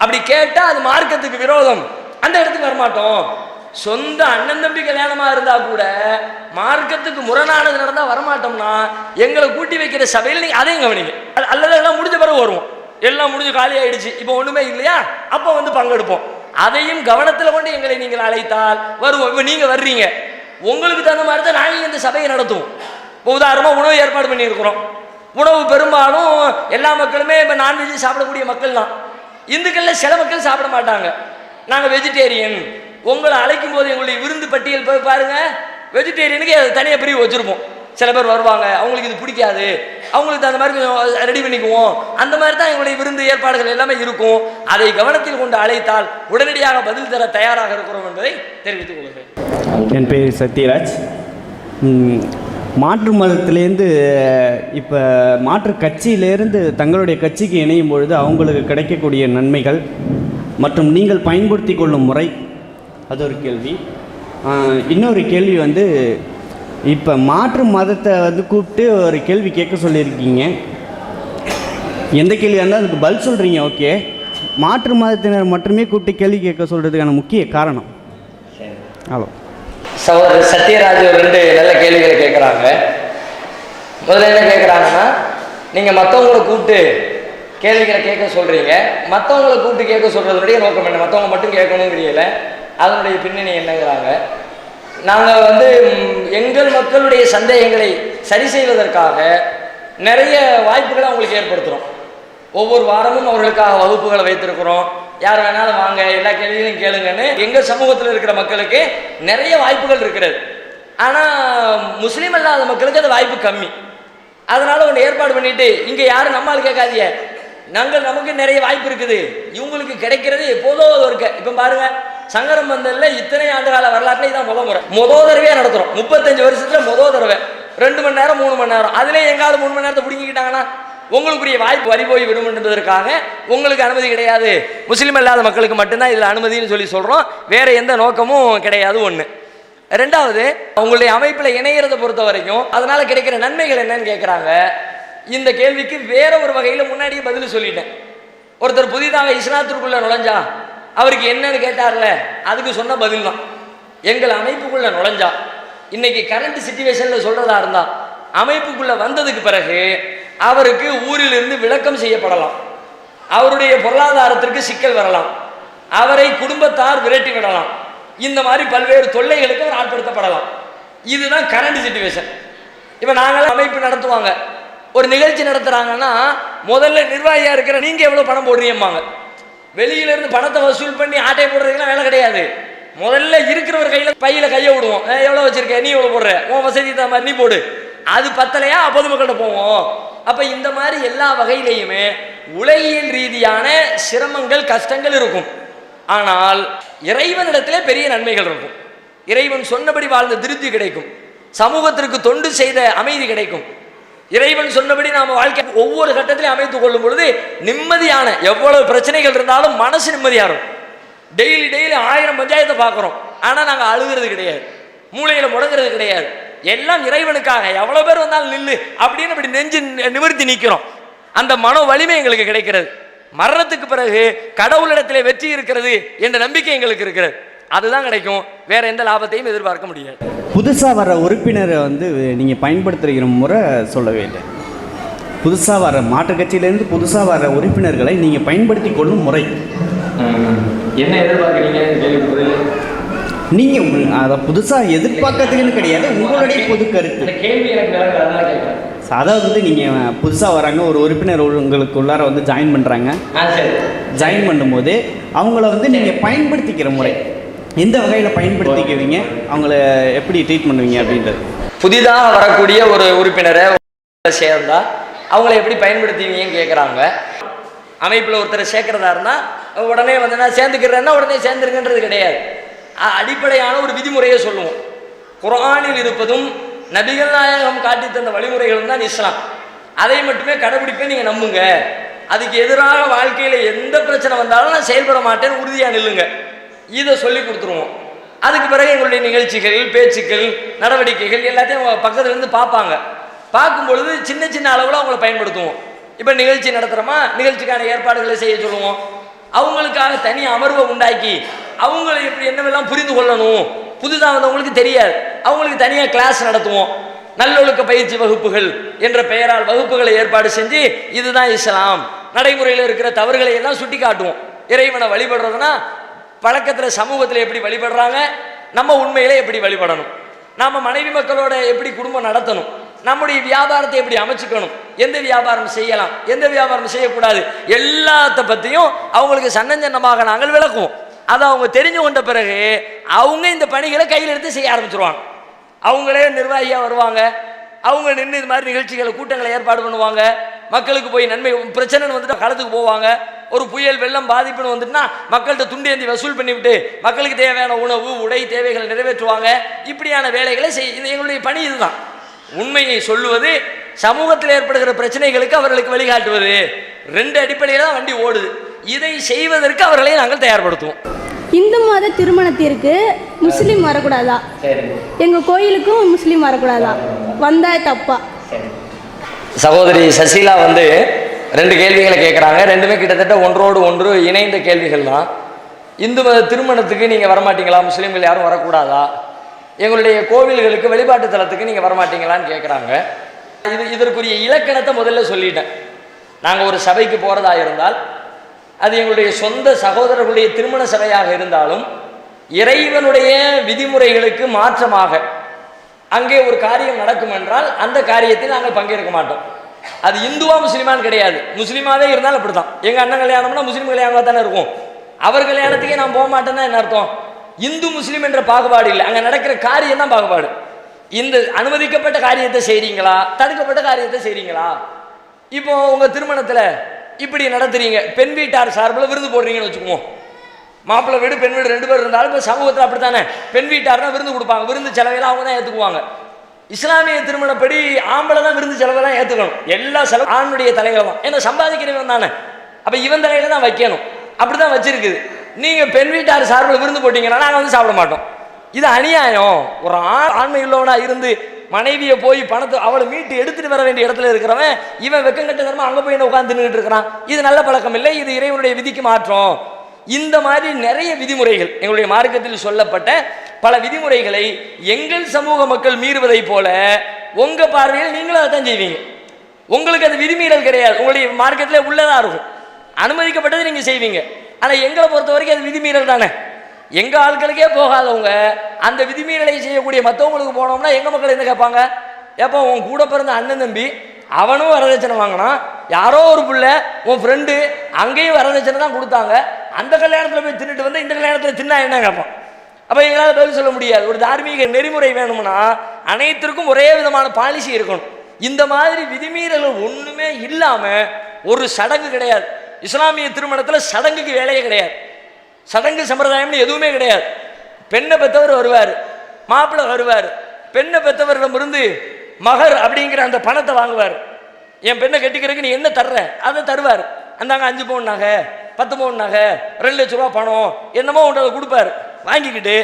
அப்படி கேட்டா அது மார்க்கத்துக்கு விரோதம். அந்த இடத்துக்கு வரமாட்டோம். சொந்த அண்ணன் தம்பி கல்யாணமா இருந்தா கூட மார்க்கத்துக்கு முரணானது நடந்தா வரமாட்டோம்னா எங்களை கூட்டி வைக்கிற சபையில் நீங்க அதையும் கவனிங்க. அல்லது எல்லாம் முடிஞ்ச பிறகு வருவோம், எல்லாம் முடிஞ்சு காலி ஆயிடுச்சு, இப்போ ஒண்ணுமே இல்லையா, அப்போ பங்கெடுப்போம். அதையும் கவனத்தில் கொண்டு எங்களை நீங்கள் அழைத்தால் வருவோம். இப்போ நீங்க வர்றீங்க, உங்களுக்கு தகுந்த மாதிரி தான் நாங்கள் இந்த சபையை நடத்துவோம். இப்போ உதாரணமாக உணவு ஏற்பாடு பண்ணியிருக்கிறோம். உணவு பெரும்பாலும் எல்லா மக்களுமே இப்போ நான்வெஜ் சாப்பிடக்கூடிய மக்கள் தான். இந்துக்களில் சில மக்கள் சாப்பிட மாட்டாங்க. நாங்கள் வெஜிடேரியன். உங்களை அழைக்கும் போது எங்களுடைய விருந்து பட்டியல் போய் பாருங்க, வெஜிடேரியனுக்கு தனியாக பிரிவு வச்சுருப்போம். சில பேர் வருவாங்க, அவங்களுக்கு இது பிடிக்காது, அவங்களுக்கு அந்த மாதிரி ரெடி பண்ணிக்குவோம். அந்த மாதிரி தான் எங்களுடைய விருந்து ஏற்பாடுகள் எல்லாமே இருக்கும். அதை கவனத்தில் கொண்டு அழைத்தால் உடனடியாக பதில் தர தயாராக இருக்கிறோம் என்பதை தெரிவித்துக் கொள்கிறேன். என் பேர் சத்யராஜ். மாற்று மதத்திலேருந்து இப்போ மாற்று கட்சியிலேருந்து தங்களுடைய கட்சிக்கு இணையும் பொழுது அவங்களுக்கு கிடைக்கக்கூடிய நன்மைகள் மற்றும் நீங்கள் பயன்படுத்தி கொள்ளும் முறை, அது ஒரு கேள்வி. இன்னொரு கேள்வி இப்போ மாற்று மதத்தை கூப்பிட்டு ஒரு கேள்வி கேட்க சொல்லியிருக்கீங்க. எந்த கேள்வியாக இருந்தால் அதுக்கு பதில் சொல்கிறீங்க, ஓகே. மாற்று மதத்தினர் மட்டுமே கூப்பிட்டு கேள்வி கேட்க சொல்கிறதுக்கான முக்கிய காரணம்? ஹலோ சகோதரர் சத்யராஜ் ஒரு 2 நல்ல கேள்விகளை கேட்குறாங்க. முதல்ல என்ன கேட்குறாங்கன்னா, நீங்கள் மற்றவங்களை கூப்பிட்டு கேள்விகளை கேட்க சொல்கிறீங்க, மற்றவங்களை கூப்பிட்டு கேட்க சொல்கிறதுடைய நோக்கம் என்ன? மற்றவங்க மட்டும் கேட்கணுங்கிறீங்கள, அதனுடைய பின்னணி என்னங்கிறாங்க. நாங்கள் எங்கள் மக்களுடைய சந்தேகங்களை சரி செய்வதற்காக நிறைய வாய்ப்புகளை அவங்களுக்கு ஏற்படுத்துகிறோம். ஒவ்வொரு வாரமும் அவர்களுக்காக வகுப்புகளை வைத்திருக்கிறோம். யார் வேணாலும் வாங்க, எல்லா கேள்விகளையும் கேளுங்கன்னு எங்கள் சமூகத்தில் இருக்கிற மக்களுக்கு நிறைய வாய்ப்புகள் இருக்கிறது. ஆனால் முஸ்லீம் அல்லாத மக்களுக்கு அது வாய்ப்பு கம்மி. அதனால ஒன்று ஏற்பாடு பண்ணிட்டு இங்கே யாரும் நம்மால் கேட்காதீங்க, நமக்கு நிறைய வாய்ப்பு இருக்குது, இவங்களுக்கு கிடைக்கிறது எப்போதோ இருக்கு. இப்போ பாருங்க, சங்கரம் பந்தல்ல இத்தனை ஆண்டுகால வரலாற்றுல இதான் முதல் தடவையாக நடத்துகிறோம். 35 வருஷத்துல முதல் தடவை 2 மணி நேரம் 3 மணி நேரம், அதுலேயே எங்காவது 3 மணி நேரத்தை பிடிங்கிக்கிட்டாங்கன்னா உங்களுக்குரிய வாய்ப்பு வரி போய் விடும் என்பதற்காக உங்களுக்கு அனுமதி கிடையாது. முஸ்லீம் அல்லாத மக்களுக்கு மட்டும்தான் இதில் அனுமதின்னு சொல்கிறோம். வேற எந்த நோக்கமும் கிடையாது. ஒன்று. ரெண்டாவது, உங்களுடைய அமைப்பில் இணைகிறத பொறுத்த வரைக்கும் அதனால கிடைக்கிற நன்மைகள் என்னன்னு கேட்குறாங்க. இந்த கேள்விக்கு வேற ஒரு வகையில் முன்னாடியே பதில் சொல்லிட்டேன். ஒருத்தர் புதிதாக இஸ்லாத்திற்குள்ள நுழைஞ்சா அவருக்கு என்னன்னு கேட்டார்ல, அதுக்கு சொன்ன பதில் தான். எங்கள் அமைப்புக்குள்ள நுழைஞ்சா, இன்னைக்கு கரண்ட் சிச்சுவேஷன்ல சொல்றதா இருந்தா, அமைப்புக்குள்ள வந்ததுக்கு பிறகு அவருக்கு ஊரிலிருந்து விலக்கம் செய்யப்படலாம், அவருடைய பொருளாதாரத்திற்கு சிக்கல் வரலாம், அவரை குடும்பத்தார் விரட்டி விடலாம், இந்த மாதிரி பல்வேறு தொல்லைகளுக்கு அவர் ஆட்படுத்தப்படலாம். இதுதான் கரண்ட் சிச்சுவேஷன். இப்போ நாங்களும் அமைப்பு நடத்துவாங்க, ஒரு நிகழ்ச்சி நடத்துறாங்கன்னா முதல்ல நிர்வாகியா இருக்கிற நீங்க எவ்வளவு பணம் போடுறீங்கம்பாங்க. வெளியில இருந்து பணத்தை வசூல் பண்ணி ஆட்டை போடுறதுக்கெல்லாம் வேலை கிடையாது. முதல்ல இருக்கிறவர் பையில கையை விடுவோம், எவ்வளவு வச்சிருக்க, நீ எவ்வளவு போடுற, உன் வசதி தகுந்த மாதிரி நீ போடு. அது பத்தலையா பொதுமக்கள்கிட்ட போவோம். அப்ப இந்த மாதிரி எல்லா வகையிலையுமே உலகியல் ரீதியான சிரமங்கள் கஷ்டங்கள் இருக்கும். ஆனால் இறைவனிடத்திலே பெரிய நன்மைகள் இருக்கும். இறைவன் சொன்னபடி வாழ்ந்த திருப்தி கிடைக்கும், சமூகத்திற்கு தொண்டு செய்த அமைதி கிடைக்கும். இறைவன் சொன்னபடி நாம வாழ்க்கை ஒவ்வொரு கட்டத்திலையும் அமைத்துக் கொள்ளும் பொழுது நிம்மதியான, எவ்வளவு பிரச்சனைகள் இருந்தாலும் மனசு நிம்மதியா இருக்கும். டெய்லி 1000 பஞ்சாயத்தை பார்க்குறோம், ஆனால் நாங்கள் அழுகிறது கிடையாது, மூளையில் முடங்கிறது கிடையாது. எல்லாம் இறைவனுக்காக, எவ்வளோ பேர் வந்தாலும் நில்லு அப்படின்னு அப்படி நெஞ்சு நிமிர்த்தி நிற்கிறோம். அந்த மன வலிமை எங்களுக்கு கிடைக்கிறது. மரணத்துக்கு பிறகு கடவுளிடத்திலே வெற்றி இருக்கிறது என்ற நம்பிக்கை எங்களுக்கு இருக்கிறது. அதுதான் கிடைக்கும், வேற எந்த லாபத்தையும் எதிர்பார்க்க முடியாது. புதுசாக வர உறுப்பினரை நீங்கள் பயன்படுத்துகிற முறை சொல்லவே இல்லை. புதுசாக வர மாற்றுக் கட்சியிலேருந்து புதுசாக வர உறுப்பினர்களை நீங்கள் பயன்படுத்தி கொள்ளும் முறை என்ன எதிர்பார்க்குறீங்க? நீங்கள் அதை புதுசாக எதிர்பார்க்கறதுக்குன்னு கிடையாது, உங்களுடைய பொது கருத்து. கேள்வி எனக்கு கேட்குறேன். அதாவது நீங்கள் புதுசாக வராங்க, ஒரு உறுப்பினர் உங்களுக்கு உள்ளார ஜாயின் பண்ணுறாங்க. ஜாயின் பண்ணும்போது அவங்கள நீங்கள் பயன்படுத்திக்கிற முறை எந்த வகையில் பயன்படுத்திக்குவீங்க, அவங்கள எப்படி ட்ரீட் பண்ணுவீங்க அப்படின்றது. புதிதாக வரக்கூடிய ஒரு உறுப்பினரை சேர்ந்தா அவங்கள எப்படி பயன்படுத்துவீங்கன்னு கேட்குறாங்க. அமைப்பில் ஒருத்தரை சேர்க்கிறதா இருந்தால் உடனே நான் சேர்ந்துக்கிறேன்னா உடனே சேர்ந்துருங்கன்றது கிடையாது. அடிப்படையான ஒரு விதிமுறையை சொல்லுவோம். குர்ஆனில் இருப்பதும் நபிகள் நாயகம் காட்டி தந்த வழிமுறைகளும் தான் இஸ்லாம். அதை மட்டுமே கடைபிடிப்பே நீங்கள் நம்புங்க. அதுக்கு எதிராக வாழ்க்கையில் எந்த பிரச்சனை வந்தாலும் நான் செயல்பட மாட்டேன்னு உறுதியாக நில்லுங்க, இதை சொல்லி கொடுத்துருவோம். அதுக்கு பிறகு எங்களுடைய நிகழ்ச்சிகள், பேச்சுக்கள், நடவடிக்கைகள் எல்லாத்தையும் பக்கத்துல இருந்து பார்ப்பாங்க. பார்க்கும் பொழுது சின்ன சின்ன அளவில் அவங்கள பயன்படுத்துவோம். இப்போ நிகழ்ச்சி நடத்துகிறோமா, நிகழ்ச்சிக்கான ஏற்பாடுகளை செய்ய சொல்லுவோம். அவங்களுக்காக தனி அமர்வை உண்டாக்கி அவங்களை எப்படி என்னவெல்லாம் புரிந்து கொள்ளணும், புதுதாக வந்தவங்களுக்கு தெரியாது, அவங்களுக்கு தனியாக கிளாஸ் நடத்துவோம். நல்லொழுக்க பயிற்சி வகுப்புகள் என்ற பெயரால் வகுப்புகளை ஏற்பாடு செஞ்சு இதுதான் இஸ்லாம், நடைமுறையில் இருக்கிற தவறுகளை எல்லாம் சுட்டி காட்டுவோம். இறைவனை வழிபடுறதுனா பழக்கத்தில் சமூகத்தில் எப்படி வழிபடுறாங்க, நம்ம உண்மையிலே எப்படி வழிபடணும், நம்ம மனைவி மக்களோட எப்படி குடும்பம் நடத்தணும், நம்முடைய வியாபாரத்தை எப்படி அமைச்சுக்கணும், எந்த வியாபாரம் செய்யலாம், எந்த வியாபாரம் செய்யக்கூடாது, எல்லாத்த பற்றியும் அவங்களுக்கு சன்னஞ்சன்னமாக நாங்கள் விளக்குவோம். அதை அவங்க தெரிஞ்சு கொண்ட பிறகு அவங்க இந்த பணிகளை கையில் எடுத்து செய்ய ஆரம்பிச்சிருவாங்க. அவங்களே நிர்வாகியாக வருவாங்க, அவங்க நின்று இது மாதிரி நிகழ்ச்சிகளை கூட்டங்களை ஏற்பாடு பண்ணுவாங்க. மக்களுக்கு போய் நன்மை பிரச்சனை வந்துட்டு களத்துக்கு போவாங்க. ஒரு புயல் வெள்ளம் பாதிப்புன்னு வந்துட்டுனா மக்கள்கிட்ட துண்டு ஏந்தி வசூல் பண்ணிவிட்டு மக்களுக்கு தேவையான உணவு உடை தேவைகளை நிறைவேற்றுவாங்க. இப்படியான வேலைகளை இது எங்களுடைய பணி. இதுதான் உண்மையை சொல்லுவது, சமூகத்தில் ஏற்படுகிற பிரச்சனைகளுக்கு அவர்களுக்கு வழிகாட்டுவது. 2 அடிப்படையில் தான் வண்டி ஓடுது. இதை செய்வதற்கு அவர்களை நாங்கள் தயார்படுத்துவோம். இந்து மத திருமணத்திற்கு முஸ்லீம் வரக்கூடாதா? எங்க கோயிலுக்கும் முஸ்லீம் வரக்கூடாதா? வந்தா தப்பா? சகோதரி சசிலா 2 கேள்விகளை கேட்குறாங்க. ரெண்டுமே கிட்டத்தட்ட ஒன்றோடு ஒன்று இணைந்த கேள்விகள் தான். இந்து மத திருமணத்துக்கு நீங்கள் வரமாட்டீங்களா, முஸ்லீம்கள் யாரும் வரக்கூடாதா, எங்களுடைய கோவில்களுக்கு வழிபாட்டு தலத்துக்கு நீங்கள் வரமாட்டீங்களான்னு கேட்குறாங்க. இதற்குரிய இலக்கணத்தை முதல்ல சொல்லிட்டேன். நாங்கள் ஒரு சபைக்கு போகிறதா இருந்தால் அது எங்களுடைய சொந்த சகோதரர்களுடைய திருமண சபையாக இருந்தாலும் இறைவனுடைய விதிமுறைகளுக்கு மாற்றமாக அங்கே ஒரு காரியம் நடக்கும் என்றால் அந்த காரியத்தில் நாங்கள் பங்கேற்க மாட்டோம். அது இந்துவா முஸ்லீமான்னு கிடையாது, முஸ்லீமாவே இருந்தாலும் அப்படி தான். எங்கள் அண்ணன் கல்யாணம்னா முஸ்லீம் கல்யாணமாக தானே இருக்கும். அவர் கல்யாணத்துக்கே நான் போக மாட்டேன்னா என்ன அர்த்தம்? இந்து முஸ்லீம் என்ற பாகுபாடு இல்லை, அங்கே நடக்கிற காரியம் தான் பாகுபாடு. இந்த அனுமதிக்கப்பட்ட காரியத்தை செய்றீங்களா, தடுக்கப்பட்ட காரியத்தை செய்றீங்களா? இப்போ உங்கள் திருமணத்தில் இப்படி நடத்துறீங்க, பெண் வீட்டார் சார்பில் விருந்து போடுறீங்கன்னு வச்சுக்குவோம். மாப்பிள்ளை வீடு பெண் வீடு 2 பேர் இருந்தாலும் இப்போ சமூகத்தில் அப்படி தானே, பெண் வீட்டார்னா விருந்து கொடுப்பாங்க, விருந்து செலவையெல்லாம் அவங்க தான் ஏற்றுக்குவாங்க. இஸ்லாமிய திருமணப்படி ஆம்பளை தான் விருந்து செலவெல்லாம் ஏற்றுக்கணும், எல்லா செலவு ஆணுடைய தலையில தான், ஏன்னா சம்பாதிக்கிறவன் தானே, அப்போ இவன் தலையில தான் வைக்கணும், அப்படி தான் வச்சிருக்குது. நீங்கள் பெண் வீட்டார் சார்பில் விருந்து போட்டிங்கன்னா நாங்கள் வந்து சாப்பிட மாட்டோம். இது அநியாயம். ஒரு ஆண்மை உள்ளவனாக இருந்து மனைவியை போய் பணத்தை அவளை மீட்டு எடுத்துட்டு வர வேண்டிய இடத்துல இருக்கிறவன் இவன் வெக்கங்கட்ட தரமா அங்கே போய் உட்காந்து நின்றுட்டு இருக்கிறான். இது நல்ல பழக்கம் இல்லை, இது இறைவனுடைய விதிக்கு மாற்றம். இந்த மாதிரி நிறைய விதிமுறைகள் எங்களுடைய மார்க்கத்தில் சொல்லப்பட்ட பல விதிமுறைகளை எங்கள் சமூக மக்கள் மீறுவதை போல உங்க பார்வையில் நீங்களும் அதை தான் செய்வீங்க. உங்களுக்கு அது விதிமீறல் கிடையாது, உங்களுடைய மார்க்கத்தில் உள்ளதாக இருக்கும், அனுமதிக்கப்பட்டது நீங்கள் செய்வீங்க. ஆனால் எங்களை பொறுத்த வரைக்கும் அது விதிமீறல் தானே. எங்கள் ஆட்களுக்கே போகாதவங்க அந்த விதிமீறலை செய்யக்கூடிய மற்றவங்களுக்கு போனோம்னா எங்கள் மக்கள் என்ன கேட்பாங்க? ஏப்போ உன் கூட பிறந்த அண்ணன் தம்பி அவனும் வரதட்சணை வாங்கினான், யாரோ ஒரு பிள்ளை உன் ஃப்ரெண்டு அங்கேயும் வரதட்சணை தான் கொடுத்தாங்க, அந்த கல்யாணத்தில் போய் தின்னுட்டு வந்து இந்த கல்யாணத்தில் தின்னா என்ன கேட்பான்? அப்போ எங்களால் பதில் சொல்ல முடியாது. ஒரு தார்மீக நெறிமுறை வேணும்னா அனைத்திற்கும் ஒரே விதமான பாலிசி இருக்கணும். இந்த மாதிரி விதிமீறல்கள் ஒன்றுமே இல்லாமல் ஒரு சடங்கு கிடையாது. இஸ்லாமிய திருமணத்தில் சடங்குக்கு வேலையே கிடையாது, சடங்கு சம்பிரதாயம்னு எதுவுமே கிடையாது. பெண்ணை பெற்றவர் வருவார், மாப்பிள்ளை வருவார், பெண்ணை பெற்றவரிடமிருந்து மகர் அப்படிங்கிற அந்த பணத்தை வாங்குவார். என் பெண்ணை கட்டிக்கிறதுக்கு நீ என்ன தர்ற அதை தருவார். அந்தாங்க 5 பவுன் நகை, 10 பவுன் நகை, 2 லட்ச ரூபா பணம் என்னமோ ஒன்றை கொடுப்பார். வாங்கிக்கிட்டு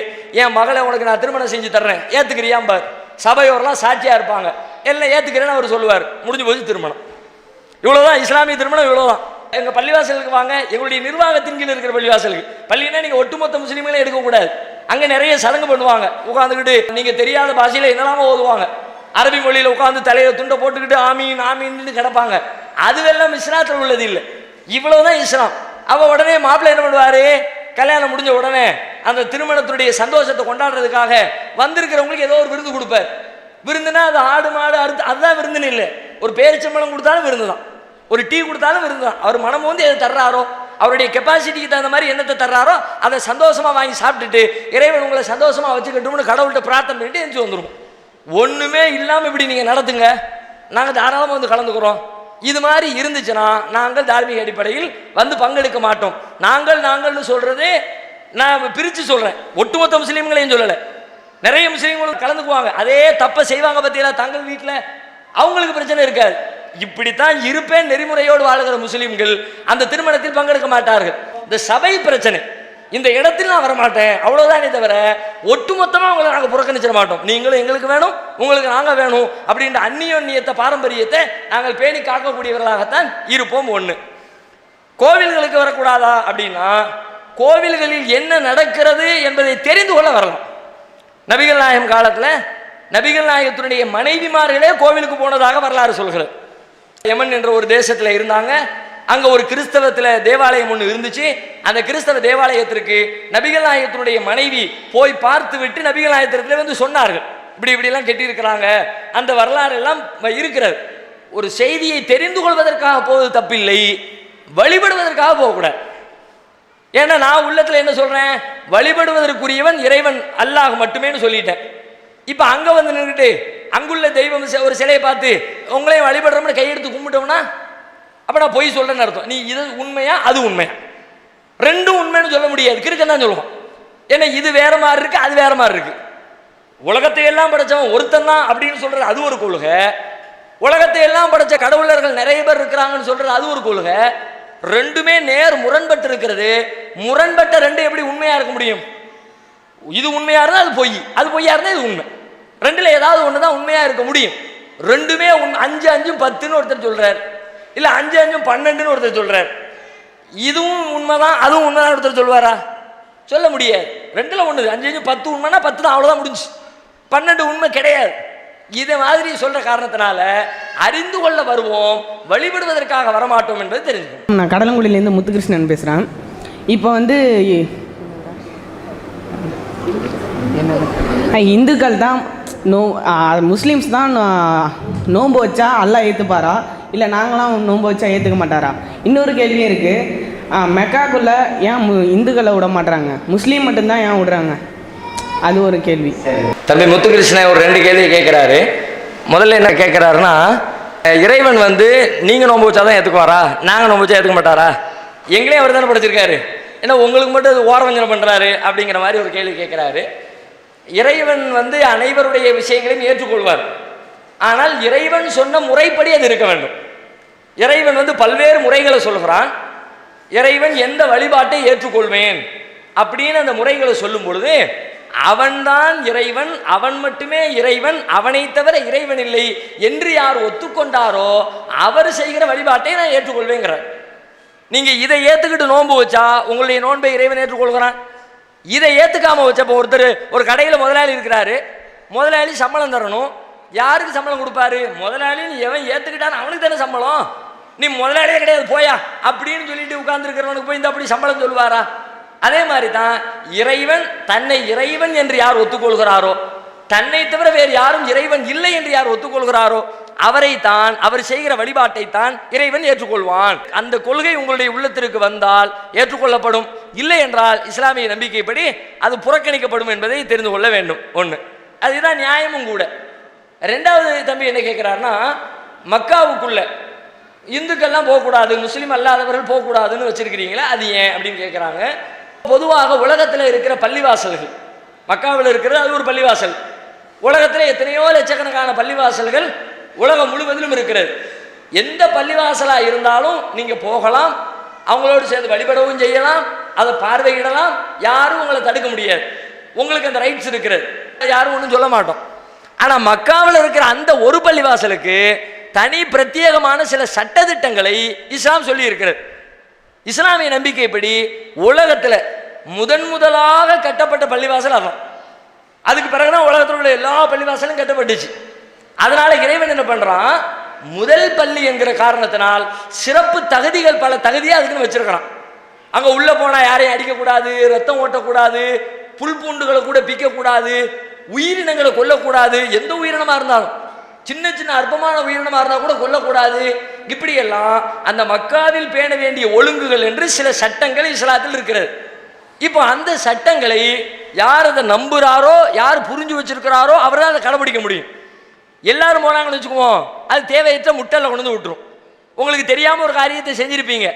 என் மகளை உனக்கு நான் திருமணம் செஞ்சு தர்றேன் ஏற்றுக்கிறியாம்பார். சபையோரெலாம் சாட்சியாக இருப்பாங்க, எல்லாம் ஏற்றுக்கிறேன்னு அவர் சொல்லுவார். முடிஞ்சு போச்சு திருமணம். இவ்வளோதான் இஸ்லாமிய திருமணம், இவ்வளோதான். எங்கள் பள்ளிவாசலுக்கு வாங்க, எங்களுடைய நிர்வாகத்தின் கீழ் இருக்கிற பள்ளிவாசலுக்கு. பள்ளினா நீங்கள் ஒட்டுமொத்த முஸ்லீம்களே எடுக்கக்கூடாது, அங்கே நிறைய சடங்கு பண்ணுவாங்க. உட்காந்துக்கிட்டு நீங்கள் தெரியாத பாஷையில் என்னெல்லாமோ ஓதுவாங்க, அரபி மொழியில் உட்காந்து தலையை துண்டை போட்டுக்கிட்டு ஆமீன் ஆமீன்னு கிடப்பாங்க. அதுவெல்லாம் இஸ்லாத்தில் உள்ளது இல்லை, இவ்வளவுதான் இஸ்லாம். அவள் உடனே மாப்பிள்ளை என்ன பண்ணுவார்? கல்யாணம் முடிஞ்ச உடனே அந்த திருமணத்துடைய சந்தோஷத்தை கொண்டாடுறதுக்காக வந்திருக்கிறவங்களுக்கு ஏதோ ஒரு விருந்து கொடுப்பார். விருந்துனா அது ஆடு மாடு அறுத்து அதுதான் விருந்துன்னு இல்லை, ஒரு பேரிச்சம்பழம் கொடுத்தாலும் விருந்து தான், ஒரு டீ கொடுத்தாலும் விருந்து தான். அவர் மனம் வந்து எதை தர்றாரோ, அவருடைய கெப்பாசிட்டிக்கு தகுந்த மாதிரி என்னத்தை தர்றாரோ அதை சந்தோஷமாக வாங்கி சாப்பிட்டுட்டு இறைவன் உங்களை சந்தோஷமாக வச்சுக்கட்டும்னு கடவுள்கிட்ட பிரார்த்தனை பண்ணிட்டு எந்திரிச்சு வந்துடும். ஒன்றுமே இல்லாமல் இப்படி நீங்கள் நடத்துங்க, நாங்கள் தாராளமாக வந்து கலந்துக்கிறோம். இது மாதிரி இருந்துச்சுன்னா நாங்கள் தார்மீக அடிப்படையில் வந்து பங்கெடுக்க மாட்டோம். நாங்கள்னு சொல்கிறது நான் பிரித்து சொல்கிறேன், ஒட்டுமொத்த முஸ்லீம்களையும் சொல்லலை. நிறைய முஸ்லீம்களும் கலந்துக்குவாங்க, அதே தப்பை செய்வாங்க பற்றியெல்லாம் தங்கள் வீட்டில் அவங்களுக்கு பிரச்சனை இருக்காது. இப்படித்தான் இருப்பேன் நெறிமுறையோடு வாழுகிற முஸ்லீம்கள் அந்த திருமணத்தில் பங்கெடுக்க மாட்டார்கள். இந்த சபை பிரச்சனை, இந்த இடத்தில் நான் வரமாட்டேன் அவ்வளோதானே தவிர ஒட்டுமொத்தமாக உங்களை நாங்கள் புறக்கணிச்சிட மாட்டோம். நீங்களும் எங்களுக்கு வேணும், உங்களுக்கு நாங்கள் வேணும் அப்படின்ற அந்நியோன்னியத்தை பாரம்பரியத்தை நாங்கள் பேணி காக்கக்கூடியவர்களாகத்தான் இருப்போம். ஒன்று, கோவில்களுக்கு வரக்கூடாதா அப்படின்னா கோவில்களில் என்ன நடக்கிறது என்பதை தெரிந்து கொள்ள வரலாம். நபிகள் நாயகம் காலத்தில் நபிகள் நாயகத்தினுடைய மனைவிமார்களே கோவிலுக்கு போனதாக வரலாறு சொல்கிறது. யமன் என்ற ஒரு தேசத்தில் இருந்தாங்க, அங்கே ஒரு கிறிஸ்தவத்தில் தேவாலயம் ஒன்று இருந்துச்சு. அந்த கிறிஸ்தவ தேவாலயத்திற்கு நபிகள் நாயகத்தினுடைய மனைவி போய் பார்த்து விட்டு நபிகள் நாயகத்திற்கு வந்து சொன்னார்கள், இப்படிலாம் கெட்டியிருக்கிறாங்க. அந்த வரலாறு எல்லாம் இருக்கிறது. ஒரு செய்தியை தெரிந்து கொள்வதற்காக போவது தப்பில்லை, வழிபடுவதற்காக போகக்கூடாது. ஏன்னா நான் உள்ளத்தில் என்ன சொல்கிறேன், வழிபடுவதற்குரியவன் இறைவன் அல்லாஹ் மட்டுமேனு சொல்லிட்டேன். இப்போ அங்கே வந்து நின்றுட்டு அங்குள்ள தெய்வம் ஒரு சிலையை பார்த்து உங்களையும் வழிபடுறோம்னு கையெடுத்து கும்பிட்டோம்னா அப்போ நான் பொய் சொல்கிறேன்னு அர்த்தம். நீ இது உண்மையா அது உண்மையா? ரெண்டும் உண்மைன்னு சொல்ல முடியாது, கிறுக்கன் தான் சொல்லுவோம். ஏன்னா இது வேற மாதிரி இருக்கு, அது வேற மாதிரி இருக்கு. உலகத்தை எல்லாம் படைச்சவன் ஒருத்தன் தான் அப்படின்னு சொல்றது அது ஒரு கொள்கை, உலகத்தை எல்லாம் படைச்ச கடவுளர்கள் நிறைய பேர் இருக்கிறாங்கன்னு சொல்றது அது ஒரு கொள்கை. ரெண்டுமே நேர் முரண்பட்டு இருக்கிறது. முரண்பட்ட ரெண்டு எப்படி உண்மையா இருக்க முடியும்? இது உண்மையா இருந்தா அது பொய், அது பொய்யா இருந்தா இது உண்மை. ரெண்டுல ஏதாவது ஒண்ணுதான் உண்மையா இருக்க முடியும். ரெண்டுமே 5 5 10ன்னு ஒருத்தர் சொல்றார், இல்ல 5 5 12ன்னு ஒருத்தர் சொல்றார். இதுவும் உண்மைதான் அதுவும் உண்மைதான் ஒருத்தர் சொல்வாரா? சொல்ல முடியாது. ரெண்டுல ஒண்ணு. 5 5 10 உண்மைனா 10 தான், அவ்வளவுதான் முடிஞ்சு. 12 உண்மை கிடையாது. இதை மாதிரி சொல்ற காரணத்தினால அறிந்து கொள்ள வருவோம், வழிபடுவதற்காக வரமாட்டோம் என்பது தெரிஞ்சுக்கணும். நான் கடலங்குடியிலேருந்து முத்துகிருஷ்ணன் பேசுகிறேன். இப்போ வந்து இந்துக்கள் தான் முஸ்லீம்ஸ் தான் நோன்பு வச்சா அல்லாஹ் ஏற்றுப்பாரா, இல்லை நாங்களாம் நோன்பு வச்சா ஏற்றுக்க மாட்டாரா? இன்னொரு கேள்வியும் இருக்குது. மெக்காக்குள்ளே ஏன் இந்துக்களை விட மாட்றாங்க, முஸ்லீம் மட்டும்தான் ஏன் விடுறாங்க? அது ஒரு கேள்வி. தம்பி முத்துகிருஷ்ணன் ஒரு 2 கேள்வி கேட்குறாரு. முதல்ல என்ன கேட்குறாருன்னா, இறைவன் வந்து நீங்கள் நோன்பு வச்சா தான் ஏற்றுக்குவாரா, நாங்கள் நோன்பு வச்சா ஏற்றுக்க மாட்டாரா? எங்களே அவர் தானே படிச்சிருக்காரு, ஏன்னா உங்களுக்கு மட்டும் அது ஓரவஞ்சனை பண்ணுறாரு அப்படிங்கிற மாதிரி ஒரு கேள்வி கேட்குறாரு. இறைவன் வந்து அனைவருடைய விஷயங்களையும் ஏற்றுக்கொள்வார். ஆனால் இறைவன் சொன்ன முறைப்படி அது இருக்க வேண்டும். இறைவன் வந்து பல்வேறு முறைகளை சொல்கிறான். இறைவன் எந்த வழிபாட்டை ஏற்றுக்கொள்வேன் அப்படின்னு அந்த முறைகளை சொல்லும் பொழுது, அவன்தான் இறைவன், அவன் மட்டுமே இறைவன், அவனை தவிர இறைவன் இல்லை என்று யார் ஒத்துக்கொண்டாரோ அவர் செய்கிற வழிபாட்டை நான் ஏற்றுக்கொள்வேங்கிறார். நீங்க இதை ஏத்துக்கிட்டு நோன்பு வச்சா உங்களுடைய நோன்பை இறைவன் ஏற்றுக்கொள்கிறான். இதை ஏத்துக்காம வச்சப்போ ஒருத்தர் ஒரு கடையில் முதலாளி இருக்கிறாரு, முதலாளி சம்பளம் தரணும். யாருக்கு சம்பளம் கொடுப்பாரு? முதலாளின்னு எவன் ஏத்துக்கிட்டான்னு அவனுக்கு தானே சம்பளம். நீ முதலாளியே கிடையாது போயா அப்படின்னு சொல்லிட்டு உட்கார்ந்துருக்கிறவனுக்கு போய் இந்த அப்படி சம்பளம் சொல்லுவாரா? அதே மாதிரி தான் இறைவன் தன்னை இறைவன் என்று யார் ஒத்துக்கொள்கிறாரோ, தன்னை தவிர வேறு யாரும் இறைவன் இல்லை என்று யார் ஒத்துக்கொள்கிறாரோ அவரைத்தான், அவர் செய்கிற வழிபாட்டை தான் இறைவன் ஏற்றுக்கொள்வான். அந்த கொள்கை உங்களுடைய உள்ளத்திற்கு வந்தால் ஏற்றுக்கொள்ளப்படும், இல்லை என்றால் இஸ்லாமிய நம்பிக்கைப்படி அது புறக்கணிக்கப்படும் என்பதை தெரிந்து கொள்ள வேண்டும். ஒன்று, அதுதான் நியாயமும் கூட. 2வது தம்பி என்ன கேட்குறாருன்னா, மக்காவுக்குள்ள இந்துக்கள்லாம் போகக்கூடாது, முஸ்லீம் அல்லாதவர்கள் போகக்கூடாதுன்னு வச்சிருக்கிறீங்களா, அது ஏன் அப்படின்னு கேட்குறாங்க. பொதுவாக உலகத்தில் இருக்கிற பள்ளிவாசல்கள், மக்காவில் இருக்கிறது அது ஒரு பள்ளிவாசல், உலகத்தில் எத்தனையோ லட்சக்கணக்கான பள்ளிவாசல்கள் உலகம் முழுவதிலும் இருக்கிறது. எந்த பள்ளிவாசலாக இருந்தாலும் நீங்கள் போகலாம், அவங்களோடு சேர்ந்து வழிபடவும் செய்யலாம், அதை பார்வையிடலாம், யாரும் உங்களை தடுக்க முடியாது. உங்களுக்கு அந்த ரைட்ஸ் இருக்கிறது, யாரும் ஒன்றும் சொல்ல மாட்டோம். ஆனால் மக்காவில் இருக்கிற அந்த ஒரு பள்ளிவாசலுக்கு தனி பிரத்யேகமான சில சட்டதிட்டங்களை இஸ்லாம் சொல்லி இருக்கிறது. இஸ்லாமிய நம்பிக்கைப்படி உலகத்தில் முதலாக கட்டப்பட்ட பள்ளிவாசல் அதான். அதுக்கு பிறகுதான் உலகத்தில் உள்ள எல்லா பள்ளிவாசலும் கட்டப்பட்டுச்சு. அதனால இறைவன் என்ன பண்றான், முதல் பள்ளி என்கிற காரணத்தினால் சிறப்பு தகுதிகள், பல தகுதியாக அதுக்குன்னு வச்சிருக்கிறான். அங்கே உள்ள போனால் யாரையும் அடிக்கக்கூடாது, ரத்தம் ஓட்டக்கூடாது, புல் பூண்டுகளை கூட பிக்கக்கூடாது, உயிரினங்களை கொல்லக்கூடாது, எந்த உயிரினமாக இருந்தாலும், சின்ன சின்ன அற்பமான உயிரினமாக இருந்தால் கூட கொல்லக்கூடாது. இப்படியெல்லாம் அந்த மக்காவில் பேண வேண்டிய ஒழுங்குகள் என்று சில சட்டங்கள் இஸ்லாத்தில் இருக்கிறது. இப்போ அந்த சட்டங்களை யார் அதை நம்புகிறாரோ, யார் புரிஞ்சு வச்சிருக்கிறாரோ அவர் தான் அதை கடைபிடிக்க முடியும். எல்லாரும் போனாங்கன்னு வச்சுக்குவோம், அது தேவையற்ற முட்டல்ல கொண்டு வந்து விட்டுரும். உங்களுக்கு தெரியாமல் ஒரு காரியத்தை செஞ்சுருப்பீங்க,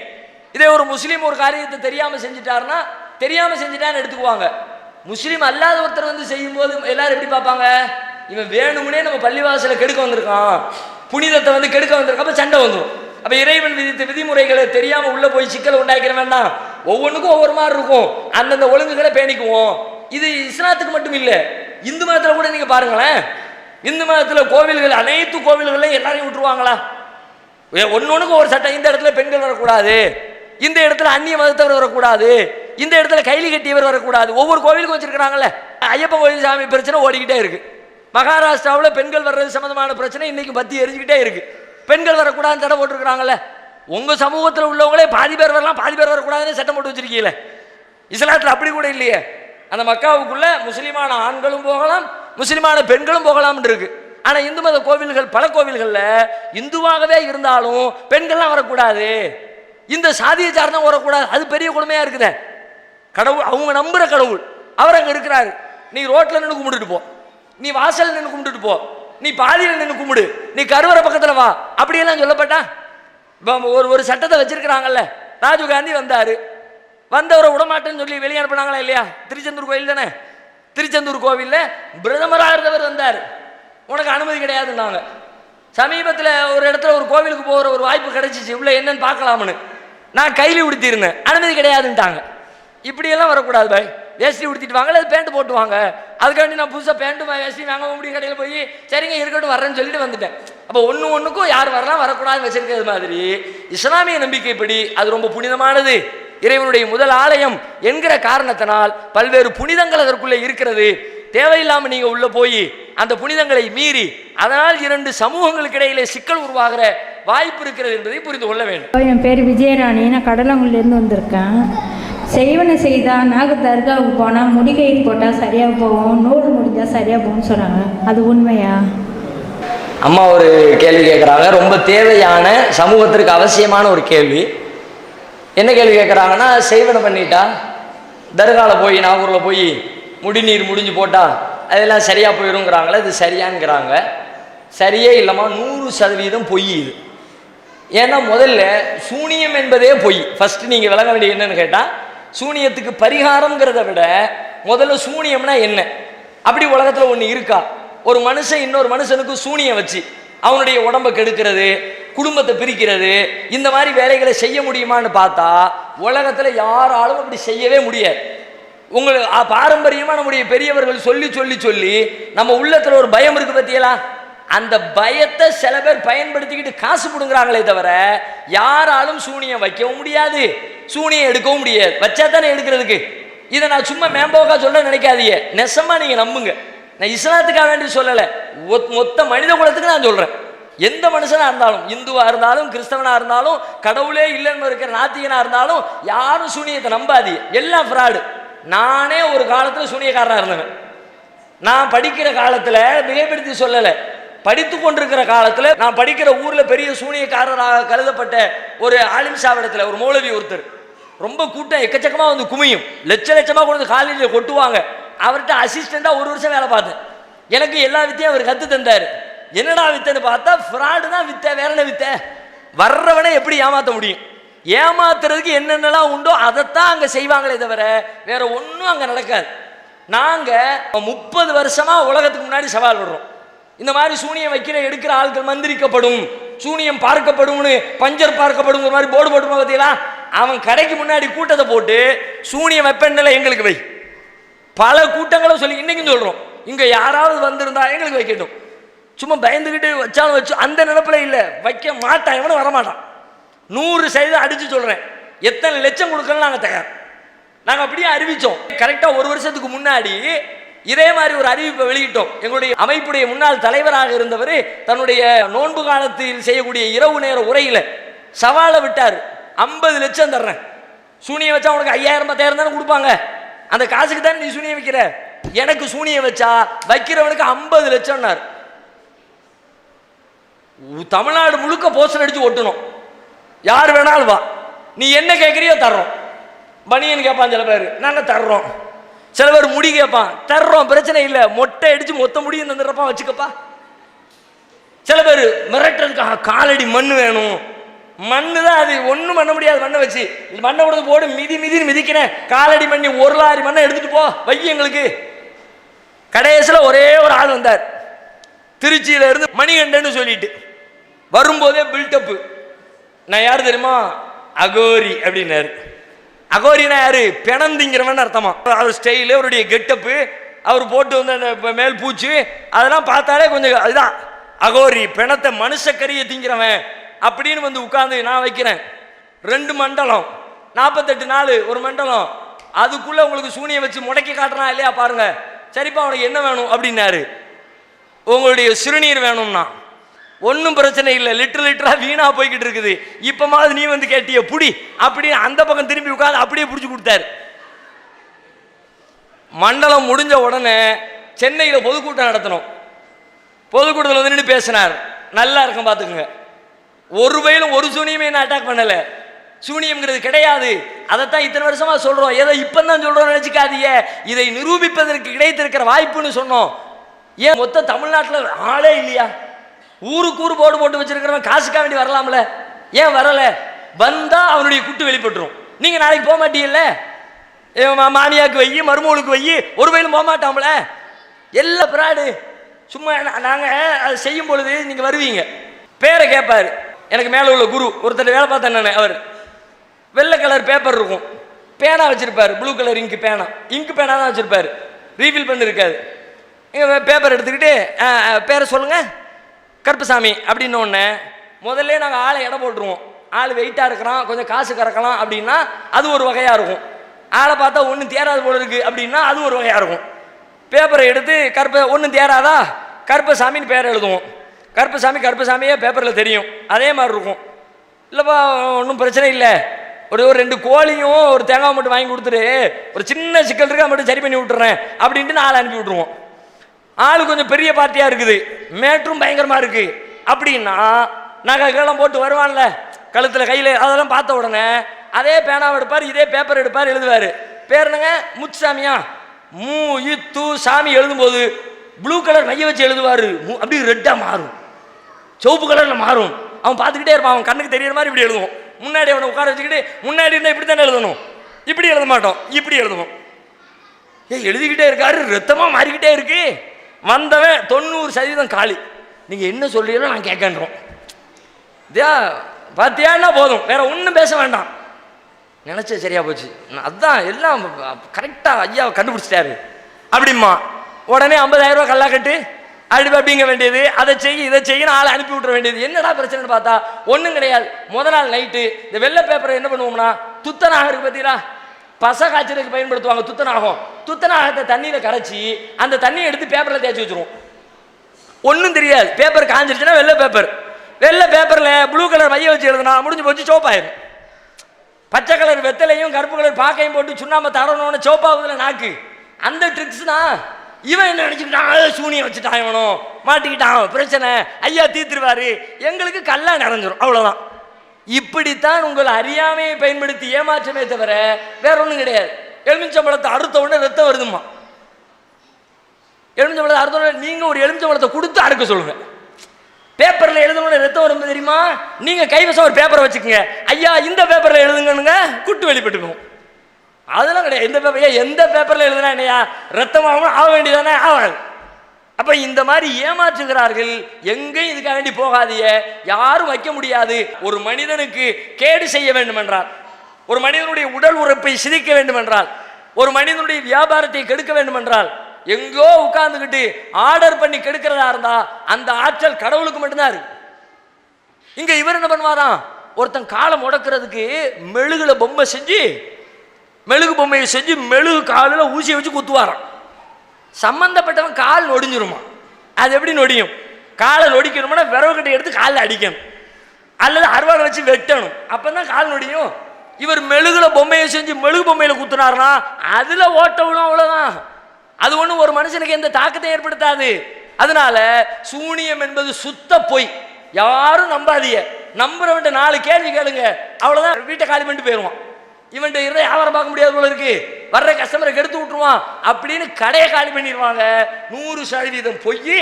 இதே ஒரு முஸ்லீம் ஒரு காரியத்தை தெரியாமல் செஞ்சுட்டாருன்னா தெரியாமல் செஞ்சுட்டான்னு எடுத்துக்குவாங்க. முஸ்லீம் அல்லாத ஒருத்தர் வந்து செய்யும்போது எல்லாரும் எப்படி பார்ப்பாங்க, இவன் வேணும்னே நம்ம பள்ளிவாசலை கெடுக்க வந்திருக்கான், புனிதத்தை வந்து கெடுக்க வந்திருக்கான், அப்போ சண்டை வந்துடும். அப்போ இறைவன் விதித்த விதிமுறைகளை தெரியாமல் உள்ளே போய் சிக்கலை உண்டாக்கிற வேண்டாம். ஒவ்வொன்றுக்கும் ஒவ்வொரு மாதிரி இருக்கும், அந்தந்த ஒழுங்குகளை பேணிக்குவோம். இது இஸ்லாத்துக்கு மட்டும் இல்லை, இந்து மதத்தில் கூட நீங்கள் பாருங்களேன். இந்து மதத்தில் கோவில்கள், அனைத்து கோவில்களையும் எல்லாரையும் விட்டுருவாங்களா? ஒன்னொன்னுக்கு ஒரு சட்டம். இந்த இடத்துல பெண்கள் வரக்கூடாது, இந்த இடத்துல அந்நிய மதத்தவர் வரக்கூடாது, இந்த இடத்துல கைலி கட்டியவர் வரக்கூடாது. ஒவ்வொரு கோவிலுக்கும் வச்சிருக்கிறாங்கல்ல. ஐயப்பன் கோயில் சாமி பிரச்சனை ஓடிக்கிட்டே இருக்கு. மகாராஷ்டிராவில் பெண்கள் வர்றது சம்பந்தமான பிரச்சனை இன்னைக்கு பத்தி எரிஞ்சுக்கிட்டே இருக்கு. பெண்கள் வரக்கூடாதுன்னு தடை போட்டுருக்காங்கல்ல. உங்க சமூகத்தில் உள்ளவங்களே பாதி பேர் வரலாம், பாதி பேர் வரக்கூடாதுன்னு சட்டம் போட்டு வச்சிருக்கீங்களே. இஸ்லாத்தில் அப்படி கூட இல்லையே. அந்த மக்காவுக்குள்ள முஸ்லிமான ஆண்களும் போகலாம், முஸ்லிமான பெண்களும் போகலாம் இருக்கு. ஆனா இந்து மத கோவில்கள், பல கோவில்கள்ல இந்துவாகவே இருந்தாலும் பெண்கள்லாம் வரக்கூடாது, இந்த சாதியை சார்ந்தா வரக்கூடாது. அது பெரிய கொடுமையா இருக்குதே. கடவுள், அவங்க நம்புற கடவுள் அவர் அங்க இருக்கிறாரு. நீ ரோட்ல நின்று கும்பிட்டுட்டு போ, நீ வாசல் நின்று கும்பிட்டுட்டு போ, நீ பாதியில் நின்று கும்பிடு, நீ கருவறை பக்கத்துல வா, அப்படியெல்லாம் சொல்லப்பட்டா? ஒரு சட்டத்தை வச்சிருக்கிறாங்கல்ல. ராஜீவ்காந்தி வந்தாரு, வந்தவரை விடமாட்டேன்னு சொல்லி வெளியே அனுப்பினாங்களா இல்லையா? திருச்செந்தூர் கோயில் தானே. திருச்செந்தூர் கோவிலில் பிரதமராக இருந்தவர் வந்தார், உனக்கு அனுமதி கிடையாதுன்னாங்க. சமீபத்தில் ஒரு இடத்துல ஒரு கோவிலுக்கு போகிற ஒரு வாய்ப்பு கிடைச்சிச்சு, உள்ள என்னன்னு பார்க்கலாம்னு. நான் கையில் உடுத்திருந்தேன், அனுமதி கிடையாதுன்ட்டாங்க. இப்படியெல்லாம் வரக்கூடாது பாய், வேஷ்டி உடுத்திட்டு வாங்க, அது பேண்ட் போட்டு வாங்க. அதுக்காண்டி நான் புதுசாக பேண்ட்டு வேஷ்டி வாங்க முடியும் கடையில் போய் சரிங்க இருக்கட்டும் வர்றேன்னு சொல்லிட்டு வந்துட்டேன். அப்போ ஒன்றுக்கும் யார் வரலாம் வரக்கூடாதுன்னு வச்சிருக்கிறது மாதிரி இஸ்லாமிய நம்பிக்கைப்படி அது ரொம்ப புனிதமானது, இறைவனுடைய முதல் ஆலயம் என்கிற காரணத்தினால் பல்வேறு புனிதங்கள் அதற்குள்ளே இருக்கிறது. தேவையில்லாமல் நீங்கள் உள்ளே போய் அந்த புனிதங்களை மீறி அதனால் 2 சமூகங்களுக்கு இடையிலே சிக்கல் உருவாகிற வாய்ப்பு இருக்கிறது என்பதை புரிந்து கொள்ள வேண்டும். என் பேர் விஜயராணி, நான் கடலங்குடிலேருந்து வந்திருக்கேன். செய்வனை செய்தால் நாக தர்காவுக்கு போனால் முடிகயிறு போட்டால் சரியாக போகும், நூல் முடிஞ்சால் சரியாக போகும்னு சொல்கிறாங்க, அது உண்மையா? அம்மா ஒரு கேள்வி கேட்குறாங்க, ரொம்ப தேவையான சமூகத்திற்கு அவசியமான ஒரு கேள்வி. என்ன கேள்வி கேட்குறாங்கன்னா, செய்வனை பண்ணிட்டா தர்காவில் போய் நாகூரில் போய் முடிநீர் முடிஞ்சு போட்டால் அதெல்லாம் சரியாக போயிடுங்கிறாங்களே, இது சரியானுங்கிறாங்க. சரியே இல்லைம்மா, 100% பொய் இது. ஏன்னா முதல்ல சூனியம் என்பதே பொய். ஃபஸ்ட்டு நீங்கள் விளங்க வேண்டிய என்னன்னு கேட்டால், சூனியத்துக்கு பரிகாரம்ங்கிறத விட முதல்ல சூனியம்னா என்ன, அப்படி உலகத்தில் ஒன்று இருக்கா? ஒரு மனுஷன் இன்னொரு மனுஷனுக்கு சூனியம் வச்சு அவனுடைய உடம்பை கெடுக்கிறது, குடும்பத்தை பிரிக்கிறது, இந்த மாதிரி வேலைகளை செய்ய முடியுமான்னு பார்த்தா உலகத்தில் யாராலும் அப்படி செய்யவே முடியாது. உங்களுக்கு பாரம்பரியமாக நம்முடைய பெரியவர்கள் சொல்லி சொல்லி சொல்லி நம்ம உள்ளத்தில் ஒரு பயம் இருக்கு பத்தியலா, அந்த பயத்தை சில பேர் பயன்படுத்திக்கிட்டு காசு பிடுங்குறாங்களே தவிர யாராலும் சூனியம் வைக்கவும் முடியாது, சூனியம் எடுக்கவும் முடியாது. வச்சா தானே எடுக்கிறதுக்கு. இதை நான் சும்மா மேம்போக்கா சொல்ல நினைக்காதீங்க, நெசமா நீங்க நம்புங்க. நான் இஸ்லாத்துக்காக வேண்டி சொல்லலை, மொத்த மனித குலத்துக்கு நான் சொல்றேன். எந்த மனுஷனா இருந்தாலும், இந்துவா இருந்தாலும் கிறிஸ்தவனா இருந்தாலும் கடவுளே இல்லைன்னு இருக்கிற நாத்திகனா இருந்தாலும் யாரும் சூனியத்தை நம்பாதீங்க, எல்லாம் ஃப்ராடு. நானே ஒரு காலத்தில் சூனியக்காரனா இருந்தேன். நான் படிக்கிற காலத்தில் மிகைப்படுத்தி சொல்லலை, படித்து கொண்டிருக்கிற காலத்தில் நான் படிக்கிற ஊரில் பெரிய சூனியக்காரராக கருதப்பட்ட ஒரு ஆலிம் சாவிடத்தில் ஒரு மௌலவி ஒருத்தர், ரொம்ப கூட்டம் எக்கச்சக்கமாக வந்து குமியும், லட்சமாக கொண்டு வந்து காலேஜில் கொட்டுவாங்க. அவர்கிட்ட அசிஸ்டண்டாக 1 வருஷம் வேலை பார்த்தேன். எனக்கு எல்லா வித்தையும் அவர் கற்று தந்தார். என்னடா வித்தைன்னு பார்த்தா ஃப்ராடு தான் வித்தை, வேற என்ன வித்தை? வர்றவனை எப்படி ஏமாற்ற முடியும்? ஏமாத்துறதுக்கு என்னென்னலாம் உண்டோ அதைத்தான் அங்கே செய்வாங்களே தவிர வேற ஒன்றும் அங்கே நடக்காது. நாங்கள் 30 வருஷமாக உலகத்துக்கு முன்னாடி சவால் விடுறோம். இந்த மாதிரி சூனியம் வைக்கிற எடுக்கிற ஆட்கள் மந்திரிக்கப்படும், சூனியம் பார்க்கப்படும்னு, பஞ்சர் பார்க்கப்படும் மாதிரி போர்டு போட்டு பார்த்தீங்களா? அவன் கடைக்கு முன்னாடி கூட்டத்தை போட்டு சூனியம் வைப்பேன்ல எங்களுக்கு வை, பல கூட்டங்களும் சொல்லி இன்னைக்கும் சொல்கிறோம். இங்கே யாராவது வந்திருந்தா எங்களுக்கு வைக்கட்டும். சும்மா பயந்துக்கிட்டு வச்சாலும் வச்சு அந்த நினைப்பில் இல்லை, வைக்க மாட்டான், எவனும் வரமாட்டான். 100% அடித்து சொல்கிறேன். எத்தனை லட்சம் கொடுக்கணும் நாங்கள் தயார். நாங்கள் அப்படியே அறிவித்தோம். கரெக்டாக 1 வருஷத்துக்கு முன்னாடி இதே மாதிரி ஒரு அறிவிப்பை வெளியிட்டோம். எங்களுடைய அமைப்புடைய முன்னாள் தலைவராக இருந்தவர் தன்னுடைய நோன்பு காலத்தில் செய்யக்கூடிய இரவு நேர உரையில் சவாலை விட்டார். 50 லட்சம் தர்றேன், சூனியம் வச்சா உனக்கு 5000 10,000 தானே கொடுப்பாங்க, அந்த காசுக்கு தானே நீ சூனியம் வைக்கிற, எனக்கு சூனியம் வச்சா வைக்கிறவனுக்கு 50 லட்சம்னார். தமிழ்நாடு முழுக்க போஸ்டர் அடிச்சு ஒட்டணும், யார் வேணாலும் வா, நீ என்ன கேட்குறியோ தர்றோம். பனியன் கேட்பான் சில பேர், நாங்கள் தர்றோம். சில பேர் முடி கேட்பான், தர்றோம், பிரச்சனை இல்லை, மொட்டை அடிச்சு மொத்த முடியும் தந்துடுறப்பா, வச்சுக்கப்பா. சில பேர் மிரட்டுறதுக்காக காலடி மண் வேணும், மண்ணு தான் அது, ஒன்றும் பண்ண முடியாது. மண்ணை வச்சு மண்ணை கொடுத்து போடு, மிதின்னு மிதிக்கிறேன், காலடி மண்ணி 1 லாரி மண்ணை எடுத்துட்டு போ வை எங்களுக்கு. கடைசியில் ஒரே ஒரு ஆள் வந்தார், திருச்சியில இருந்து மணிகண்டன்னு சொல்லிட்டு, வரும்போதே பில்டப்பு. நான் யார் தெரியுமா? அகோரி அப்படின்னாரு. அகோரினா யாரு? பிணந்திங்கிறவன் அர்த்தமா. அவர் ஸ்டைலு, அவருடைய கெட்டப்பு, அவர் போட்டு வந்து அந்த மேல் பூச்சி அதெல்லாம் பார்த்தாலே கொஞ்சம் அதுதான் அகோரி, பிணத்தை மனுஷக்கரியை திங்கிறவன் அப்படின்னு வந்து உட்காந்து நான் வைக்கிறேன். 2 மண்டலம் 48 நாள் ஒரு மண்டலம், அதுக்குள்ள உங்களுக்கு சூனியம் வச்சு முடக்கி காட்டுறான் இல்லையா பாருங்க. சரிப்பா உனக்கு என்ன வேணும் அப்படின்னாரு. உங்களுடைய சிறுநீர் வேணும்னா ஒன்றும் பிரச்சனை இல்லை, லிட்டரா வீணா போய்கிட்டு இருக்குது, இப்பமாவது நீ வந்து கேட்டிய புடி அப்படி அந்த பக்கம் திரும்பி உட்காந்து அப்படியே பிடிச்சி கொடுத்தாரு. மண்டலம் முடிஞ்ச உடனே சென்னையில் பொதுக்கூட்டம் நடத்தணும். பொதுக்கூட்டத்தில் வந்து நின்று பேசினார். நல்லா இருக்கும் பார்த்துக்குங்க. ஒரு வயலும் ஒரு சூனியமே நான் அட்டாக் பண்ணல, சூனியம்ங்கிறது கிடையாது. அதைத்தான் இத்தனை வருஷமா சொல்றோம், ஏதோ இப்பதான் சொல்றோம் நினைச்சுக்காதீங்க. இதை நிரூபிப்பதற்கு கிடைத்திருக்கிற வாய்ப்புன்னு சொன்னோம். ஏன் மொத்த தமிழ்நாட்டில் ஆளே இல்லையா? ஊருக்கு ஊர் போர்டு போட்டு வச்சிருக்கிறவன் காசுக்காக வேண்டி வரலாம்ல, ஏன் வரல? வந்தா அவனுடைய குட்டு வெளிப்பட்டுரும். நீங்க நாளைக்கு போக மாட்டீங்கல்ல, மாமியாக்கு வை, மருமகளுக்கு வை, ஒரு வயலும் போக மாட்டாம்ல. எல்லா பிராடு. சும்மா நாங்கள் அதை செய்யும் பொழுது நீங்க வருவீங்க, பேரை கேட்பாரு. எனக்கு மேலே உள்ள குரு ஒருத்தர் வேலை பார்த்தேன் நான். அவர் வெள்ளை கலர் பேப்பர் இருக்கும், பேனா வச்சிருப்பாரு, ப்ளூ கலர் இங்கு பேனா தான் வச்சிருப்பாரு, ரீஃபில் பண்ணி இருக்காது. பேப்பர் எடுத்துக்கிட்டு பேரை சொல்லுங்க கருப்பசாமி அப்படின்னு ஒன்று முதல்ல நாங்கள் ஆளை எடை போட்டுருவோம். ஆள் வெயிட்டாக இருக்கிறான், கொஞ்சம் காசு கறக்கலாம் அப்படின்னா அது ஒரு வகையாக இருக்கும். ஆளை பார்த்தா ஒன்றும் தேராது போல இருக்கு அப்படின்னா அது ஒரு வகையாக இருக்கும். பேப்பரை எடுத்து ஒன்றும் தேராதா கருப்பசாமின்னு பேரை எழுதுவோம். கருப்பசாமியே பேப்பரில் தெரியும், அதே மாதிரி இருக்கும். இல்லைப்பா ஒன்றும் பிரச்சனை இல்லை, ஒரு 2 கோழியும் ஒரு தேங்காய் மட்டும் வாங்கி கொடுத்துட்டு ஒரு சின்ன சிக்கல் இருக்கு, மட்டும் சரி பண்ணி விட்டுறேன் அப்படின்ட்டு ஆள் அனுப்பி விட்டுருவோம். ஆள் கொஞ்சம் பெரிய பார்ட்டியாக இருக்குது, மேட்ரும் பயங்கரமாக இருக்குது அப்படின்னா நகைகள்லாம் போட்டு வருவான்ல கழுத்தில் கையில், அதெல்லாம் பார்த்த உடனே அதே பேனாவை எடுப்பார், இதே பேப்பர் எடுப்பார், எழுதுவார். பேர் என்னங்க? முத்துசாமியா? சாமி எழுதும்போது ப்ளூ கலர் மைய வச்சு எழுதுவார், அப்படி ரெட்டாக மாறும், சிவப்பு கலரில் மாறும். அவன் பார்த்துக்கிட்டே இருப்பான், அவன் கண்ணுக்கு தெரியற மாதிரி இப்படி எழுதுவோம். முன்னாடி அவனை உட்கார வச்சுக்கிட்டு முன்னாடி இருந்தால் இப்படி தானே எழுதணும், இப்படி எழுத மாட்டோம், இப்படி எழுதுவோம். எழுதிக்கிட்டே இருக்காரு, ரத்தமாக மாறிக்கிட்டே இருக்கு. வந்தவன் 90% காலி. நீங்கள் என்ன சொல்றீங்களோ நான் கேட்கன்றோம். பார்த்தியான்னா போதும், வேற ஒன்றும் பேச வேண்டாம். நினச்ச சரியா போச்சு, அதுதான் எல்லாம் கரெக்டாக ஐயா கண்டுபிடிச்சிட்டாரு அப்படிமா. உடனே 50,000 ரூபா கல்லா கட்டு அப்படிங்க வேண்டியது, அதை செய்ய இதை செய்யணும், ஆளை அனுப்பி விட்டுற வேண்டியது. என்னடா பிரச்சனைன்னு பார்த்தா ஒன்றும் கிடையாது. முத நாள் நைட்டு இந்த வெள்ளை பேப்பரை என்ன பண்ணுவோம்னா, துத்தநாகம் இருக்கு பார்த்தீங்களா, பசை காய்ச்சலுக்கு பயன்படுத்துவாங்க துத்தநாகம். துத்தநாகத்தை தண்ணியில் கரைச்சி அந்த தண்ணியை எடுத்து பேப்பரில் தேய்ச்சி வச்சுருவோம். ஒன்றும் தெரியாது. பேப்பர் காஞ்சிருச்சுன்னா வெள்ளை பேப்பர், வெள்ளை பேப்பரில் ப்ளூ கலர் மைய வச்சு எழுதுனா முடிஞ்சு போச்சு, சோப்பாயிரும். பச்சை கலர் வெத்தலையும் கருப்பு கலர் பாக்கையும் போட்டு சுண்ணாம்பை தடவணும்னு சோப்பாவதுல நாக்கு. அந்த ட்ரிக்ஸ் தான். இவன் என்ன நினச்சிக்கிட்டான், சூனியை வச்சுட்டான், இவனும் மாட்டிக்கிட்டான், பிரச்சனை ஐயா தீர்த்துருவாரு, எங்களுக்கு கல்லா நிறைஞ்சிரும், அவ்வளோதான். இப்படித்தான் உங்கள் அறியாமையை பயன்படுத்தி ஏமாற்றமே தவிர வேற ஒன்றும் கிடையாது. எலுமிச்சம்பழத்தை அறுத்த உடனே ரத்தம் வருதுமா. எலுமிச்சம்பழத்தை அறுத்த உடனே நீங்கள் ஒரு எலுமிச்சம்பழத்தை கொடுத்து அறுக்க சொல்லுங்க. பேப்பரில் எழுதணும்னு ரத்தம் வரும் தெரியுமா? நீங்கள் கைவசம் ஒரு பேப்பரை வச்சுக்கோங்க, ஐயா இந்த பேப்பரில் எழுதுங்கன்னுங்க, குட்டு வெளிப்பட்டுக்கணும். அதெல்லாம் கிடையாது. எந்த பேப்பர், எந்த பேப்பரில் எழுதுனா என்னையா ரத்தமாகவும் ஆக வேண்டியதானே, ஆகாது. அப்போ இந்த மாதிரி ஏமாற்றுகிறார்கள். எங்கேயும் இதுக்காக வேண்டி போகாதீங்க, யாரும் வைக்க முடியாது. ஒரு மனிதனுக்கு கேடு செய்ய வேண்டும் என்றால், ஒரு மனிதனுடைய உடல் உறுப்பை சிதைக்க வேண்டும் என்றால், ஒரு மனிதனுடைய வியாபாரத்தை கெடுக்க வேண்டும் என்றால், எங்கோ உட்கார்ந்துக்கிட்டு ஆர்டர் பண்ணி கெடுக்கிறதா இருந்தா அந்த ஆற்றல் கடவுளுக்கு மட்டும்தான் இருக்கு. இங்க இவர் என்ன பண்ணுவாராம், ஒருத்தன் காலை முடக்கிறதுக்கு மெழுகுல பொம்மை செஞ்சு, மெழுகு பொம்மையை செஞ்சு மெழுகு காலில் ஊசியை வச்சு குத்துவாராம். சம்பந்தப்பட்டவன் கால் நொடிஞ்சிருமா. அது எப்படி நொடியும்? காலை நொடிக்கணும்னா விரவு கட்டை எடுத்து காலில் அடிக்கணும், அல்லது அருவாளை வச்சு வெட்டணும், அப்பதான் கால் நொடியும். இவர் மெழுகுல பொம்மையை செஞ்சு மெழுகு பொம்மையில குத்துனாருனா அதுல ஓட்ட விடும், அவ்வளவுதான். அது ஒன்றும் ஒரு மனுஷனுக்கு எந்த தாக்கத்தை ஏற்படுத்தாது. அதனால சூனியம் என்பது சுத்த பொய், யாரும் நம்பாதீங்க. நம்புறவன்ட்ட 4 கேள்வி கேளுங்க, அவ்வளவுதான், வீட்டை காலி பண்ணிட்டு போயிடுவான். இவன்ட்ட இருந்த வியாபாரம் பார்க்க முடியாது போல இருக்கு, வர்ற கஸ்டமரை கெடுத்து விட்டுருவான் அப்படின்னு கடையை காலி பண்ணிடுவாங்க. 100% பொய்.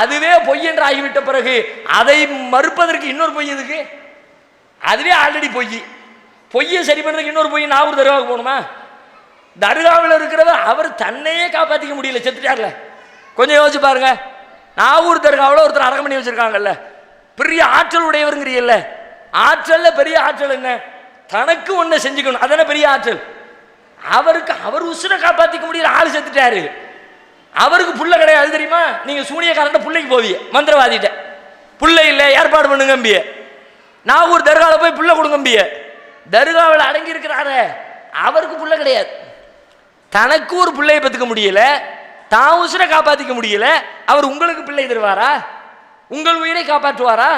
அதுவே பொய் என்று ஆகிவிட்ட பிறகு அதை மறுப்பதற்கு இன்னொரு பொய் எதுக்கு? அதுவே ஆல்ரெடி பொய். பொய்யை சரி பண்ணுறதுக்கு இன்னொரு பொய். நாகூர் தர்காவுக்கு போகணுமா? தர்காவில் இருக்கிறவர் அவர் தன்னையே காப்பாற்றிக்க முடியல, செத்துட்டார்ல. கொஞ்சம் யோசிச்சு பாருங்க. நாகூர் தர்காவில் ஒருத்தர் அடக்கம் பண்ணி வச்சிருக்காங்கல்ல, பெரிய ஆற்றல் உடையவருங்கிறீல்ல. ஆற்றல்ல பெரிய ஆற்றல் என்ன? தனக்கு ஒன்றை செஞ்சுக்கணும், அதான பெரிய ஆற்றல். அவருக்கு அவர் உசுரை காப்பாற்றிக்க முடியல, ஆள் செத்துட்டாரு. அவருக்கு புள்ள கிடையாது தெரியுமா? நீங்க சூனியக்காரன் புள்ளைக்கு போவீங்க, மந்திரவாதிட்ட புள்ள இல்லை ஏற்பாடு பண்ணுங்கம்பிய. நாகூர் தர்காவில் போய் புள்ள கொடுங்கம்பிய. தர்காவில் அடங்கி இருக்கிறாரு, அவருக்கு புள்ள கிடையாது. தனக்கு ஒரு பிள்ளையை பெற்றுக்க முடியல, தான் உசுரை காப்பாற்றிக்க முடியல. அவர் உங்களுக்கு பிள்ளை தருவாரா? உங்கள் உயிரை காப்பாற்றுவாரா?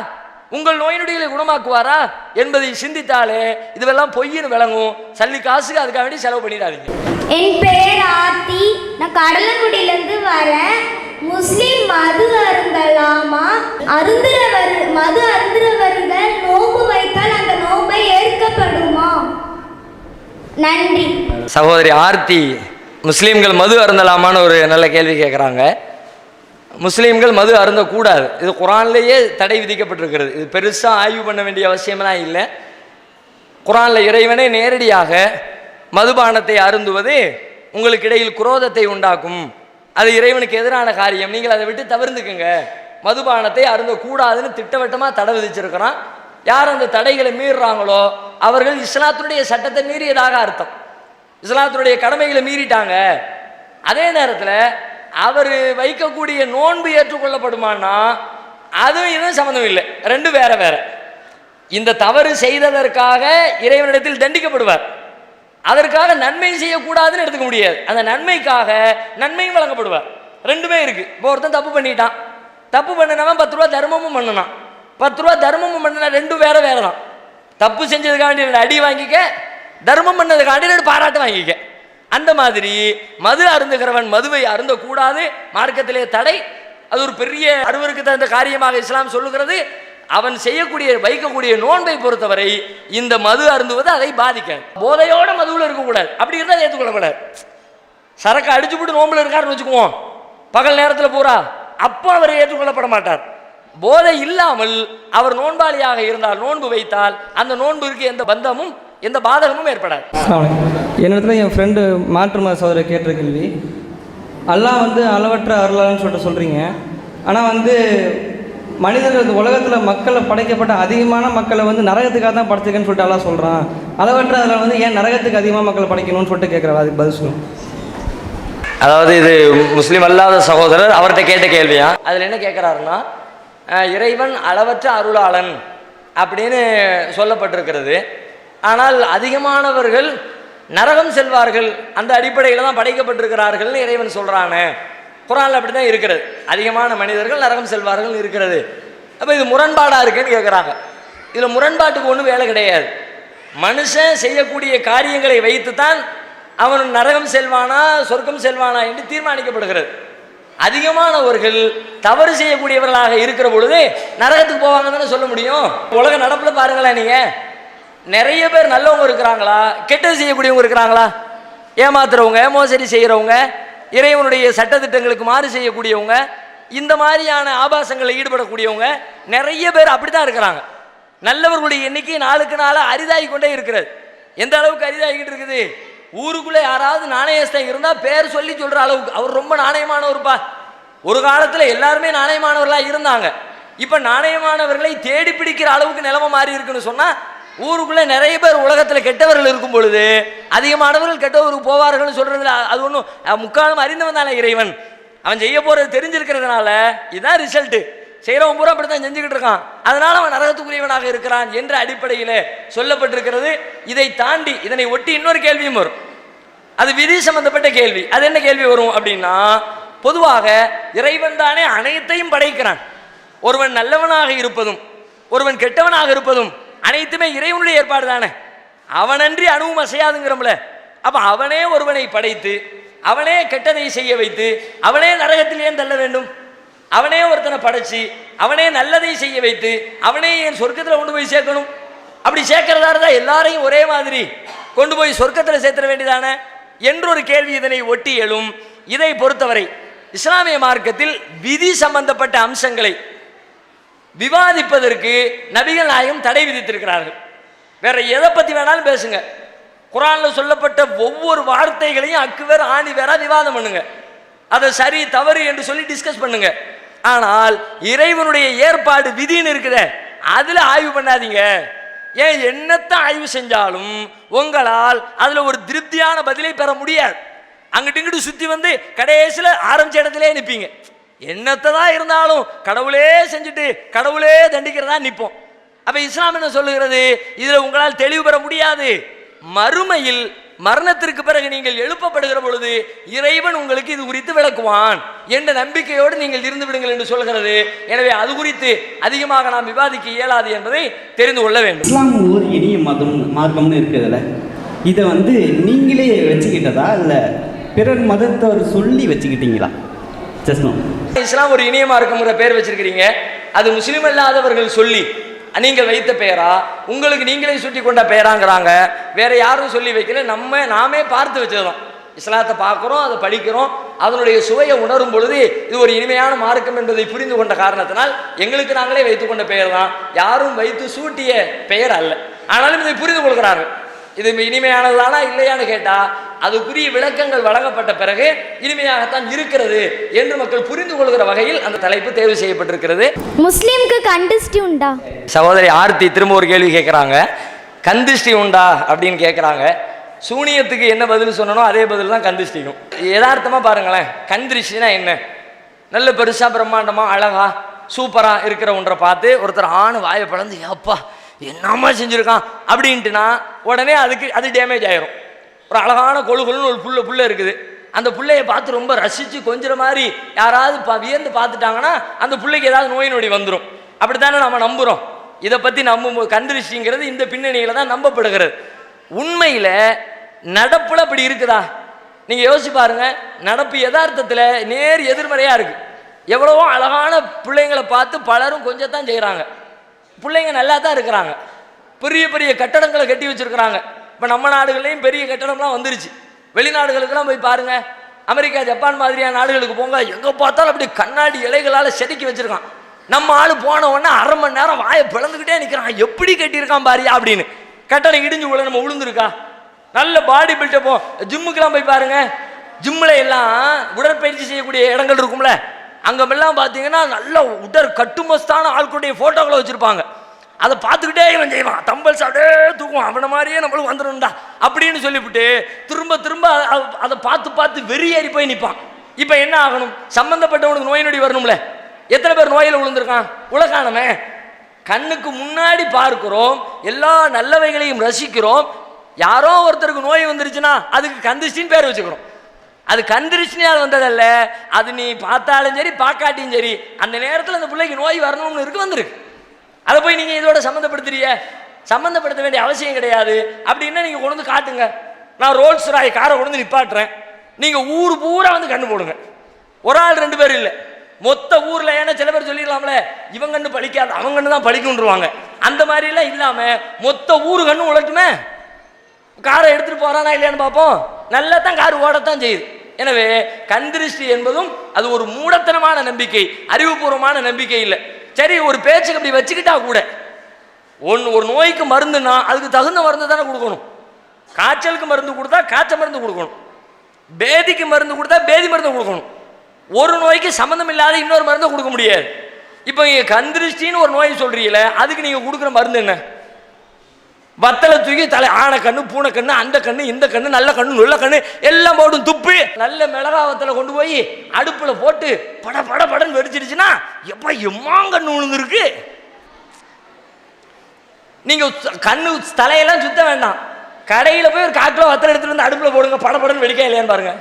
உங்கள் நோயினுடைய குணமாக்குவாரா என்பதை சிந்தித்தாலே இதுவெல்லாம் பொய்ன்னு விளங்கும். சல்லி காசுக்கு அதுக்காக வேண்டி செலவு பண்ணிடாதீங்க. என் பேர் ஆர்த்தி, நான் கடலங்குடியிலேருந்து வரேன். முஸ்லிம் மது அருந்தலாமா? மது அருந்துறவர்கள் நோன்பு வைத்தால் அந்த நோன்பை ஏற்கப்படுமா? நன்றி. சகோதரி ஆர்த்தி, முஸ்லீம்கள் மது அருந்தலாமான்னு ஒரு நல்ல கேள்வி கேட்குறாங்க. முஸ்லீம்கள் மது அருந்தக்கூடாது, இது குரான்லேயே தடை விதிக்கப்பட்டிருக்கிறது. இது பெருசாக ஆய்வு பண்ண வேண்டிய அவசியம்லாம் இல்லை. குரானில் இறைவனே நேரடியாக மதுபானத்தை அருந்துவது உங்களுக்கு இடையில் குரோதத்தை உண்டாக்கும், அது இறைவனுக்கு எதிரான காரியம், நீங்கள் அதை விட்டு தவிர்த்துக்குங்க, மதுபானத்தை அருந்தக்கூடாதுன்னு திட்டவட்டமாக தடை விதிச்சிருக்கிறான். யார் அந்த தடைகளை மீறுறாங்களோ அவர்கள் இஸ்லாத்தினுடைய சட்டத்தை மீறியதாக அர்த்தம், இஸ்லாத்தினுடைய கடமைகளை மீறிட்டாங்க. அதே நேரத்தில் அவர் வைக்கக்கூடிய நோன்பு ஏற்றுக்கொள்ளப்படுமானா அதுவும் இதுவும் சம்மந்தம் இல்லை, ரெண்டு வேற வேற. இந்த தவறு செய்ததற்காக இறைவனிடத்தில் தண்டிக்கப்படுவார், அதற்காக நன்மை செய்யக்கூடாதுன்னு எடுத்துக்க முடியாது. அந்த நன்மைக்காக நன்மையும் வழங்கப்படுவார். ரெண்டுமே இருக்கு. இப்போ ஒருத்தன் தப்பு பண்ணிட்டான், தப்பு பண்ணினவன் 10 ரூபா தர்மமும் பண்ணினான், 10 ரூபா தர்மமும் பண்ணினா ரெண்டும் வேற வேற தான். தப்பு செஞ்சதுக்காண்டி 2 அடி வாங்கிக்க, தர்மம் பண்ணதுக்காண்டி 2 பாராட்டு வாங்கிக்க. அந்த மாதிரி மது அருந்துகிறவன் மதுவை அருந்தக்கூடாது, மார்க்கத்திலே தடை. அது ஒரு பெரிய அருவருக்கு தகுந்த காரியமாக இஸ்லாம் சொல்லுகிறது. அவன் செய்யக்கூடிய வைக்கக்கூடிய நோன்பை பொறுத்தவரை இந்த மது அருந்துவது அதை பாதிக்க. போதையோட மதுவில் இருக்கக்கூடாது, அப்படி இருந்தால் ஏற்றுக்கொள்ளக்கூடாது. சரக்கு அடிச்சு போட்டு நோம்பில் இருக்காருன்னு வச்சுக்குவோம், பகல் நேரத்தில் பூரா, அப்போ அவர் ஏற்றுக்கொள்ளப்பட மாட்டார். போதை இல்லாமல் அவர் நோன்பாளியாக இருந்தால், நோன்பு வைத்தால், அந்த நோன்பிற்கு எந்த பந்தமும் எந்த பாதகமும் ஏற்படாது. என்னிடத்துல என் ஃப்ரெண்டு மாற்று மத சகோதரர் கேட்ட கேள்வி, அல்லாஹ் வந்து அளவற்ற அருளாளன்னு சொல்லிட்டு சொல்கிறீங்க, ஆனால் வந்து மனிதர்கள் உலகத்தில் மக்களை படைக்கப்பட்ட அதிகமான மக்களை வந்து நரகத்துக்காக தான் படைச்சிருக்கேன்னு சொல்லிட்டு அல்லாஹ் சொல்கிறான். அளவற்ற அதில் வந்து ஏன் நரகத்துக்கு அதிகமாக மக்களை படைக்கணும்னு சொல்லிட்டு கேட்குறாரு, அதுக்கு பதில் சொல்லுங்கள். அதாவது இது முஸ்லீம் அல்லாத சகோதரர் அவர்கிட்ட கேட்ட கேள்வியா. அதில் என்ன கேட்குறாருன்னா, இறைவன் அளவற்ற அருளாளன் அப்படின்னு சொல்லப்பட்டிருக்கிறது, ஆனால் அதிகமானவர்கள் நரகம் செல்வார்கள், அந்த அடிப்படையில் தான் படைக்கப்பட்டிருக்கிறார்கள்னு இறைவன் சொல்கிறானே. குர்ஆனில் அப்படி தான் இருக்கிறது, அதிகமான மனிதர்கள் நரகம் செல்வார்கள் இருக்கிறது. அப்போ இது முரண்பாடாக இருக்குன்னு கேட்குறாங்க. இதில் முரண்பாட்டுக்கு ஒன்றும் வேலை கிடையாது. மனுஷன் செய்யக்கூடிய காரியங்களை வைத்து தான் அவன் நரகம் செல்வானா சொர்க்கம் செல்வானா என்று தீர்மானிக்கப்படுகிறது. அதிகமானவர்கள் தவறு செய்யக்கூடியவர்களாக இருக்கிற பொழுது நரகத்துக்கு போவாங்க தானே சொல்ல முடியும். உலக நடப்பில் பாருங்களேன், நீங்கள் நிறைய பேர் நல்லவங்க இருக்கிறாங்களா, கெட்டது செய்யக்கூடியவங்க இருக்கிறாங்களா? ஏமாத்துறவங்க, மோசடி செய்கிறவங்க, இறைவனுடைய சட்டத்திட்டங்களுக்கு மாறு செய்யக்கூடியவங்க, இந்த மாதிரியான ஆபாசங்களில் ஈடுபடக்கூடியவங்க நிறைய பேர் அப்படி தான் இருக்கிறாங்க. நல்லவர்களுடைய எண்ணிக்கை நாளுக்கு நாளாக அரிதாகி கொண்டே இருக்கிறது. எந்த அளவுக்கு அரிதாகிக்கிட்டு இருக்குது, ஊருக்குள்ளே யாராவது நாணயஸ்தன் இருந்தால் பேர் சொல்லி சொல்கிற அளவுக்கு அவர் ரொம்ப நாணயமானவர்ப்பா. ஒரு காலத்தில் எல்லாருமே நாணயமானவர்களாக இருந்தாங்க, இப்போ நாணயமானவர்களை தேடி பிடிக்கிற அளவுக்கு நிலைமை மாறி இருக்குன்னு சொன்னால், ஊருக்குள்ளே நிறைய பேர் உலகத்தில் கெட்டவர்கள் இருக்கும் பொழுது அதிகமானவர்கள் கெட்டவருக்கு போவார்கள்னு சொல்கிறதுல அது ஒன்றும் முக்காலம் அறிந்தவன் தானே இறைவன். அவன் செய்ய போகிறது தெரிஞ்சிருக்கிறதுனால இதுதான் ரிசல்ட்டு. செய்கிறவன் பூரா அப்படி தான் செஞ்சுக்கிட்டு இருக்கான், அதனால் அவன் நரகத்துக்குரியவனாக இருக்கிறான் என்ற அடிப்படையில் சொல்லப்பட்டிருக்கிறது. இதை தாண்டி இதனை ஒட்டி இன்னொரு கேள்வியும் வரும், அது விதி சம்பந்தப்பட்ட கேள்வி. அது என்ன கேள்வி வரும் அப்படின்னா, பொதுவாக இறைவன் தானே அனைத்தையும் படைக்கிறான். ஒருவன் நல்லவனாக இருப்பதும் ஒருவன் கெட்டவனாக இருப்பதும் அனைத்துமே இறைவனுடைய ஏற்பாடு தானே. அவனன்றி அணுவும் அசையாதுங்கிறோம்ல. அப்போ அவனே ஒருவனை படைத்து அவனே கெட்டதை செய்ய வைத்து அவனே நரகத்தில் ஏன் தள்ள வேண்டும்? அவனே ஒருத்தனை படைச்சு அவனே நல்லதை செய்ய வைத்து அவனே ஏன் சொர்க்கத்தில் கொண்டு போய் சேர்க்கணும்? அப்படி சேர்க்கிறதா இருந்தால் எல்லாரையும் ஒரே மாதிரி கொண்டு போய் சொர்க்கத்தில் சேர்த்துட வேண்டியதானே என்றொரு கேள்வி இதனை ஒட்டி எழும். இதை பொறுத்தவரை இஸ்லாமிய மார்க்கத்தில் விதி சம்பந்தப்பட்ட அம்சங்களை விவாதிப்பதற்கு நபிகள் நாயகம் தடை விதித்திருக்கிறார்கள். வேற எதை பற்றி வேணாலும் பேசுங்க, குர்ஆனில் சொல்லப்பட்ட ஒவ்வொரு வார்த்தைகளையும் அக்கு வேற ஆணி வேற விவாதம் பண்ணுங்க, அதை சரி தவறு என்று சொல்லி டிஸ்கஸ் பண்ணுங்க. ஆனால் இறைவனுடைய ஏற்பாடு விதின்னு இருக்குதே, அதில் ஆய்வு பண்ணாதீங்க. ஏன் என்னத்தை ஆய்வு செஞ்சாலும் உங்களால் அதில் ஒரு திருப்தியான பதிலை பெற முடியாது. அங்கிட்டு இங்கிட்டு சுற்றி வந்து கடைசியில் ஆரம்பிச்ச இடத்துல நிற்பீங்க. என்னத்தை தான் இருந்தாலும் கடவுளே செஞ்சுட்டு கடவுளே தண்டிக்கிறதா நிற்போம். அப்போ இஸ்லாம் என்ன சொல்லுகிறது, இதில் உங்களால் தெளிவு பெற முடியாது. மறுமையில் மரணத்திற்கு பிறகு நீங்கள் எழுப்பப்படுகிற பொழுது இறைவன் உங்களுக்கு இது குறித்து விளக்குவான் என்ற நம்பிக்கையோடு நீங்கள் இருந்து விடுங்கள் என்று சொல்கிறது. எனவே அது குறித்து அதிகமாக நாம் விவாதிக்க இயலாது என்பதை தெரிந்து கொள்ள வேண்டும். இஸ்லாம் ஒரு இனிய மார்க்கம்னு இருக்குதுல்ல, இதை வந்து நீங்களே வச்சுக்கிட்டதா இல்லை பிறர் மதத்தவர் சொல்லி வச்சுக்கிட்டீங்களா? இஸ்லாம் ஒரு இனிய மார்க்கம்ங்கிற பேர் வச்சிருக்கிறீங்க, அது முஸ்லீம் அல்லாதவர்கள் சொல்லி நீங்கள் வைத்த பெயரா, உங்களுக்கு நீங்களே சுட்டி கொண்ட பெயராங்கிறாங்க. வேற யாரும் சொல்லி வைக்கல, நாமே பார்த்து வச்சதுதான். இஸ்லாத்தை பார்க்குறோம், அதை படிக்கிறோம், அதனுடைய சுவையை உணரும் பொழுது இது ஒரு இனிமையான மார்க்கம் என்பதை புரிந்து கொண்ட காரணத்தினால் எங்களுக்கு நாங்களே வைத்துக்கொண்ட பெயர் தான், யாரும் வைத்து சூட்டிய பெயர் அல்ல. ஆனாலும் இதை புரிந்து கொள்கிறார்கள். இது இனிமையானதானா இல்லையான்னு கேட்டால் அதுக்குரிய விளக்கங்கள் வழங்கப்பட்ட பிறகு இனிமையாகத்தான் இருக்கிறது என்று மக்கள் புரிந்து கொள்கிற வகையில் அந்த தலைப்பு தேர்வு செய்யப்பட்டிருக்கிறது. முஸ்லீம்க்கு கண்டிஸ்டி உண்டா? சகோதரி ஆர்த்தி திரும்ப ஒரு கேள்வி கேட்குறாங்க, கந்திஷ்டி உண்டா அப்படின்னு கேட்குறாங்க. சூனியத்துக்கு என்ன பதில் சொன்னனோ அதே பதில் தான் கந்திஷ்டிக்கும். யதார்த்தமாக பாருங்களேன், கந்திருஷ்டினா என்ன? நல்ல பெருசாக பிரம்மாண்டமாக அழகா சூப்பராக இருக்கிற ஒன்றை பார்த்து ஒருத்தர் ஆணு வாயை பழந்து அப்பா என்னம்மா செஞ்சுருக்கான் அப்படின்ட்டுனா உடனே அது டேமேஜ் ஆயிரும். ஒரு அழகான கொழுகொழுன்னு ஒரு புள்ள இருக்குது, அந்த பிள்ளையை பார்த்து ரொம்ப ரசித்து கொஞ்சிற மாதிரி யாராவது வியந்து பார்த்துட்டாங்கன்னா அந்த பிள்ளைக்கு ஏதாவது நோய் நொடி வந்துடும். அப்படி தானே நம்ம நம்புகிறோம். இதை பற்றி நம்பும்போது கந்திருஷ்டிங்கிறது இந்த பின்னணியில் தான் நம்பப்படுகிறது. உண்மையில் நடப்பில் அப்படி இருக்குதா? நீங்கள் யோசிச்சு பாருங்கள், நடப்பு யதார்த்தத்தில் நேர் எதிர்மறையாக இருக்குது. எவ்வளவோ அழகான பிள்ளைங்களை பார்த்து பலரும் கொஞ்சத்தான் செய்கிறாங்க. பிள்ளைங்க நல்லா தான் இருக்கிறாங்க, பெரிய பெரிய கட்டடங்களை கட்டி வச்சுருக்கிறாங்க. இப்போ நம்ம நாடுகள்லேயும் பெரிய கட்டடம்லாம் வந்துருச்சு. வெளிநாடுகளுக்கெல்லாம் போய் பாருங்கள், அமெரிக்கா ஜப்பான் மாதிரியான நாடுகளுக்கு போங்க, எங்கே பார்த்தாலும் அப்படி கண்ணாடி இலைகளால் செதுக்கி வச்சுருக்கான். நம்ம ஆள் போன உடனே அரை மணி நேரம் வாயை பிளந்துக்கிட்டே நிற்கிறான், எப்படி கட்டியிருக்கான் பாரியா அப்படின்னு. கட்டடம் இடிஞ்சு உள்ள நம்ம விழுந்துருக்கா? நல்ல பாடி பில்டப்போ ஜிம்முக்கெல்லாம் போய் பாருங்கள், ஜிம்மில் எல்லாம் உடற்பயிற்சி செய்யக்கூடிய இடங்கள் இருக்கும்ல, அங்கெல்லாம் பார்த்தீங்கன்னா நல்ல உடற் கட்டுமஸ்தான ஆட்களுடைய ஃபோட்டோக்களை வச்சுருப்பாங்க. அதை பார்த்துக்கிட்டே இவன் செய்வான், தம்பல்ஸ் அப்படியே தூக்குவான், அவனை மாதிரியே நம்மளுக்கு வந்துடும்டா அப்படின்னு சொல்லிவிட்டு திரும்ப திரும்ப அதை பார்த்து பார்த்து வெறியேறி போய் நிற்பான். இப்போ என்ன ஆகணும்? சம்மந்தப்பட்டவனுக்கு நோய் நொடி வரணும்ல. எத்தனை பேர் நோயில் விழுந்திருக்கான்? உலகானமே. கண்ணுக்கு முன்னாடி பார்க்கிறோம், எல்லா நல்லவைகளையும் ரசிக்கிறோம். யாரோ ஒருத்தருக்கு நோய் வந்துருச்சுன்னா அதுக்கு கந்திஷ்டின்னு பேர் வச்சுக்கிறோம். அது கந்திருஷ்டினால் வந்ததல்ல, அது நீ பார்த்தாலும் சரி பார்க்காட்டியும் சரி அந்த நேரத்தில் அந்த பிள்ளைக்கு நோய் வரணும்னு இருக்கு, வந்துருக்கு. அதை போய் நீங்கள் இதோட சம்மந்தப்படுத்துறிய? சம்மந்தப்படுத்த வேண்டிய அவசியம் கிடையாது. அப்படின்னா நீங்கள் கொண்டு வந்து காட்டுங்க. நான் ரோல்ஸ் ராய் காரை கொண்டு வந்து நிப்பாட்டுறேன், நீங்கள் ஊர் பூரா வந்து கண்ணு போடுங்க. ஒரு ஆள் 2 பேர் இல்லை, மொத்த ஊரில். ஏன்னா சில பேர் சொல்லிடலாம்ல, இவன் கண்ணு பழிக்காது அவங்க கண்ணு தான் பழிக்குன்றுவாங்க. அந்த மாதிரிலாம் இல்லாமல் மொத்த ஊரு கண்ணு உழட்டுமே. காரை எடுத்துகிட்டு போகிறானா இல்லையான்னு பார்ப்போம். நல்லா தான் கார் ஓடத்தான் செய்யுது. எனவே கண்திருஷ்டி என்பதும் அது ஒரு மூடத்தனமான நம்பிக்கை, அறிவுபூர்வமான நம்பிக்கை இல்லை. சரி, ஒரு பேச்சுக்கு அப்படி வச்சுக்கிட்டா கூட ஒரு நோய்க்கு மருந்துன்னா அதுக்கு தகுந்த மருந்து தானே கொடுக்கணும். காய்ச்சலுக்கு மருந்து கொடுத்தா காய்ச்சல் மருந்து கொடுக்கணும், பேதிக்கு மருந்து கொடுத்தா பேதி மருந்து கொடுக்கணும். ஒரு நோய்க்கு சம்மந்தம் இல்லாத இன்னொரு மருந்தை கொடுக்க முடியாது. இப்போ நீங்கள் கண்திருஷ்டின்னு ஒரு நோய் சொல்கிறீங்களே, அதுக்கு நீங்கள் கொடுக்குற மருந்து என்ன? வத்தலை தூக்கி தலை ஆன கண்ணு பூனை கண்ணு அந்த கண்ணு இந்த கண்ணு நல்ல கண்ணு நல்ல கண்ணு எல்லாம் போட்டு துப்பி நல்ல மிளகா வத்தலை கொண்டு போய் அடுப்பில் போட்டு பட பட படன்னு வெடிச்சிருச்சுன்னா எப்போ எம்மாங்கண்ணு விழுந்துருக்கு. நீங்கள் கண்ணு தலையெல்லாம் சுத்த வேண்டாம், கடையில் போய் ஒரு 1/4 கிலோ வத்தலை எடுத்துகிட்டு வந்து அடுப்பில் போடுங்க, படப்படன்னு வெடிக்கா இல்லையான்னு பாருங்க.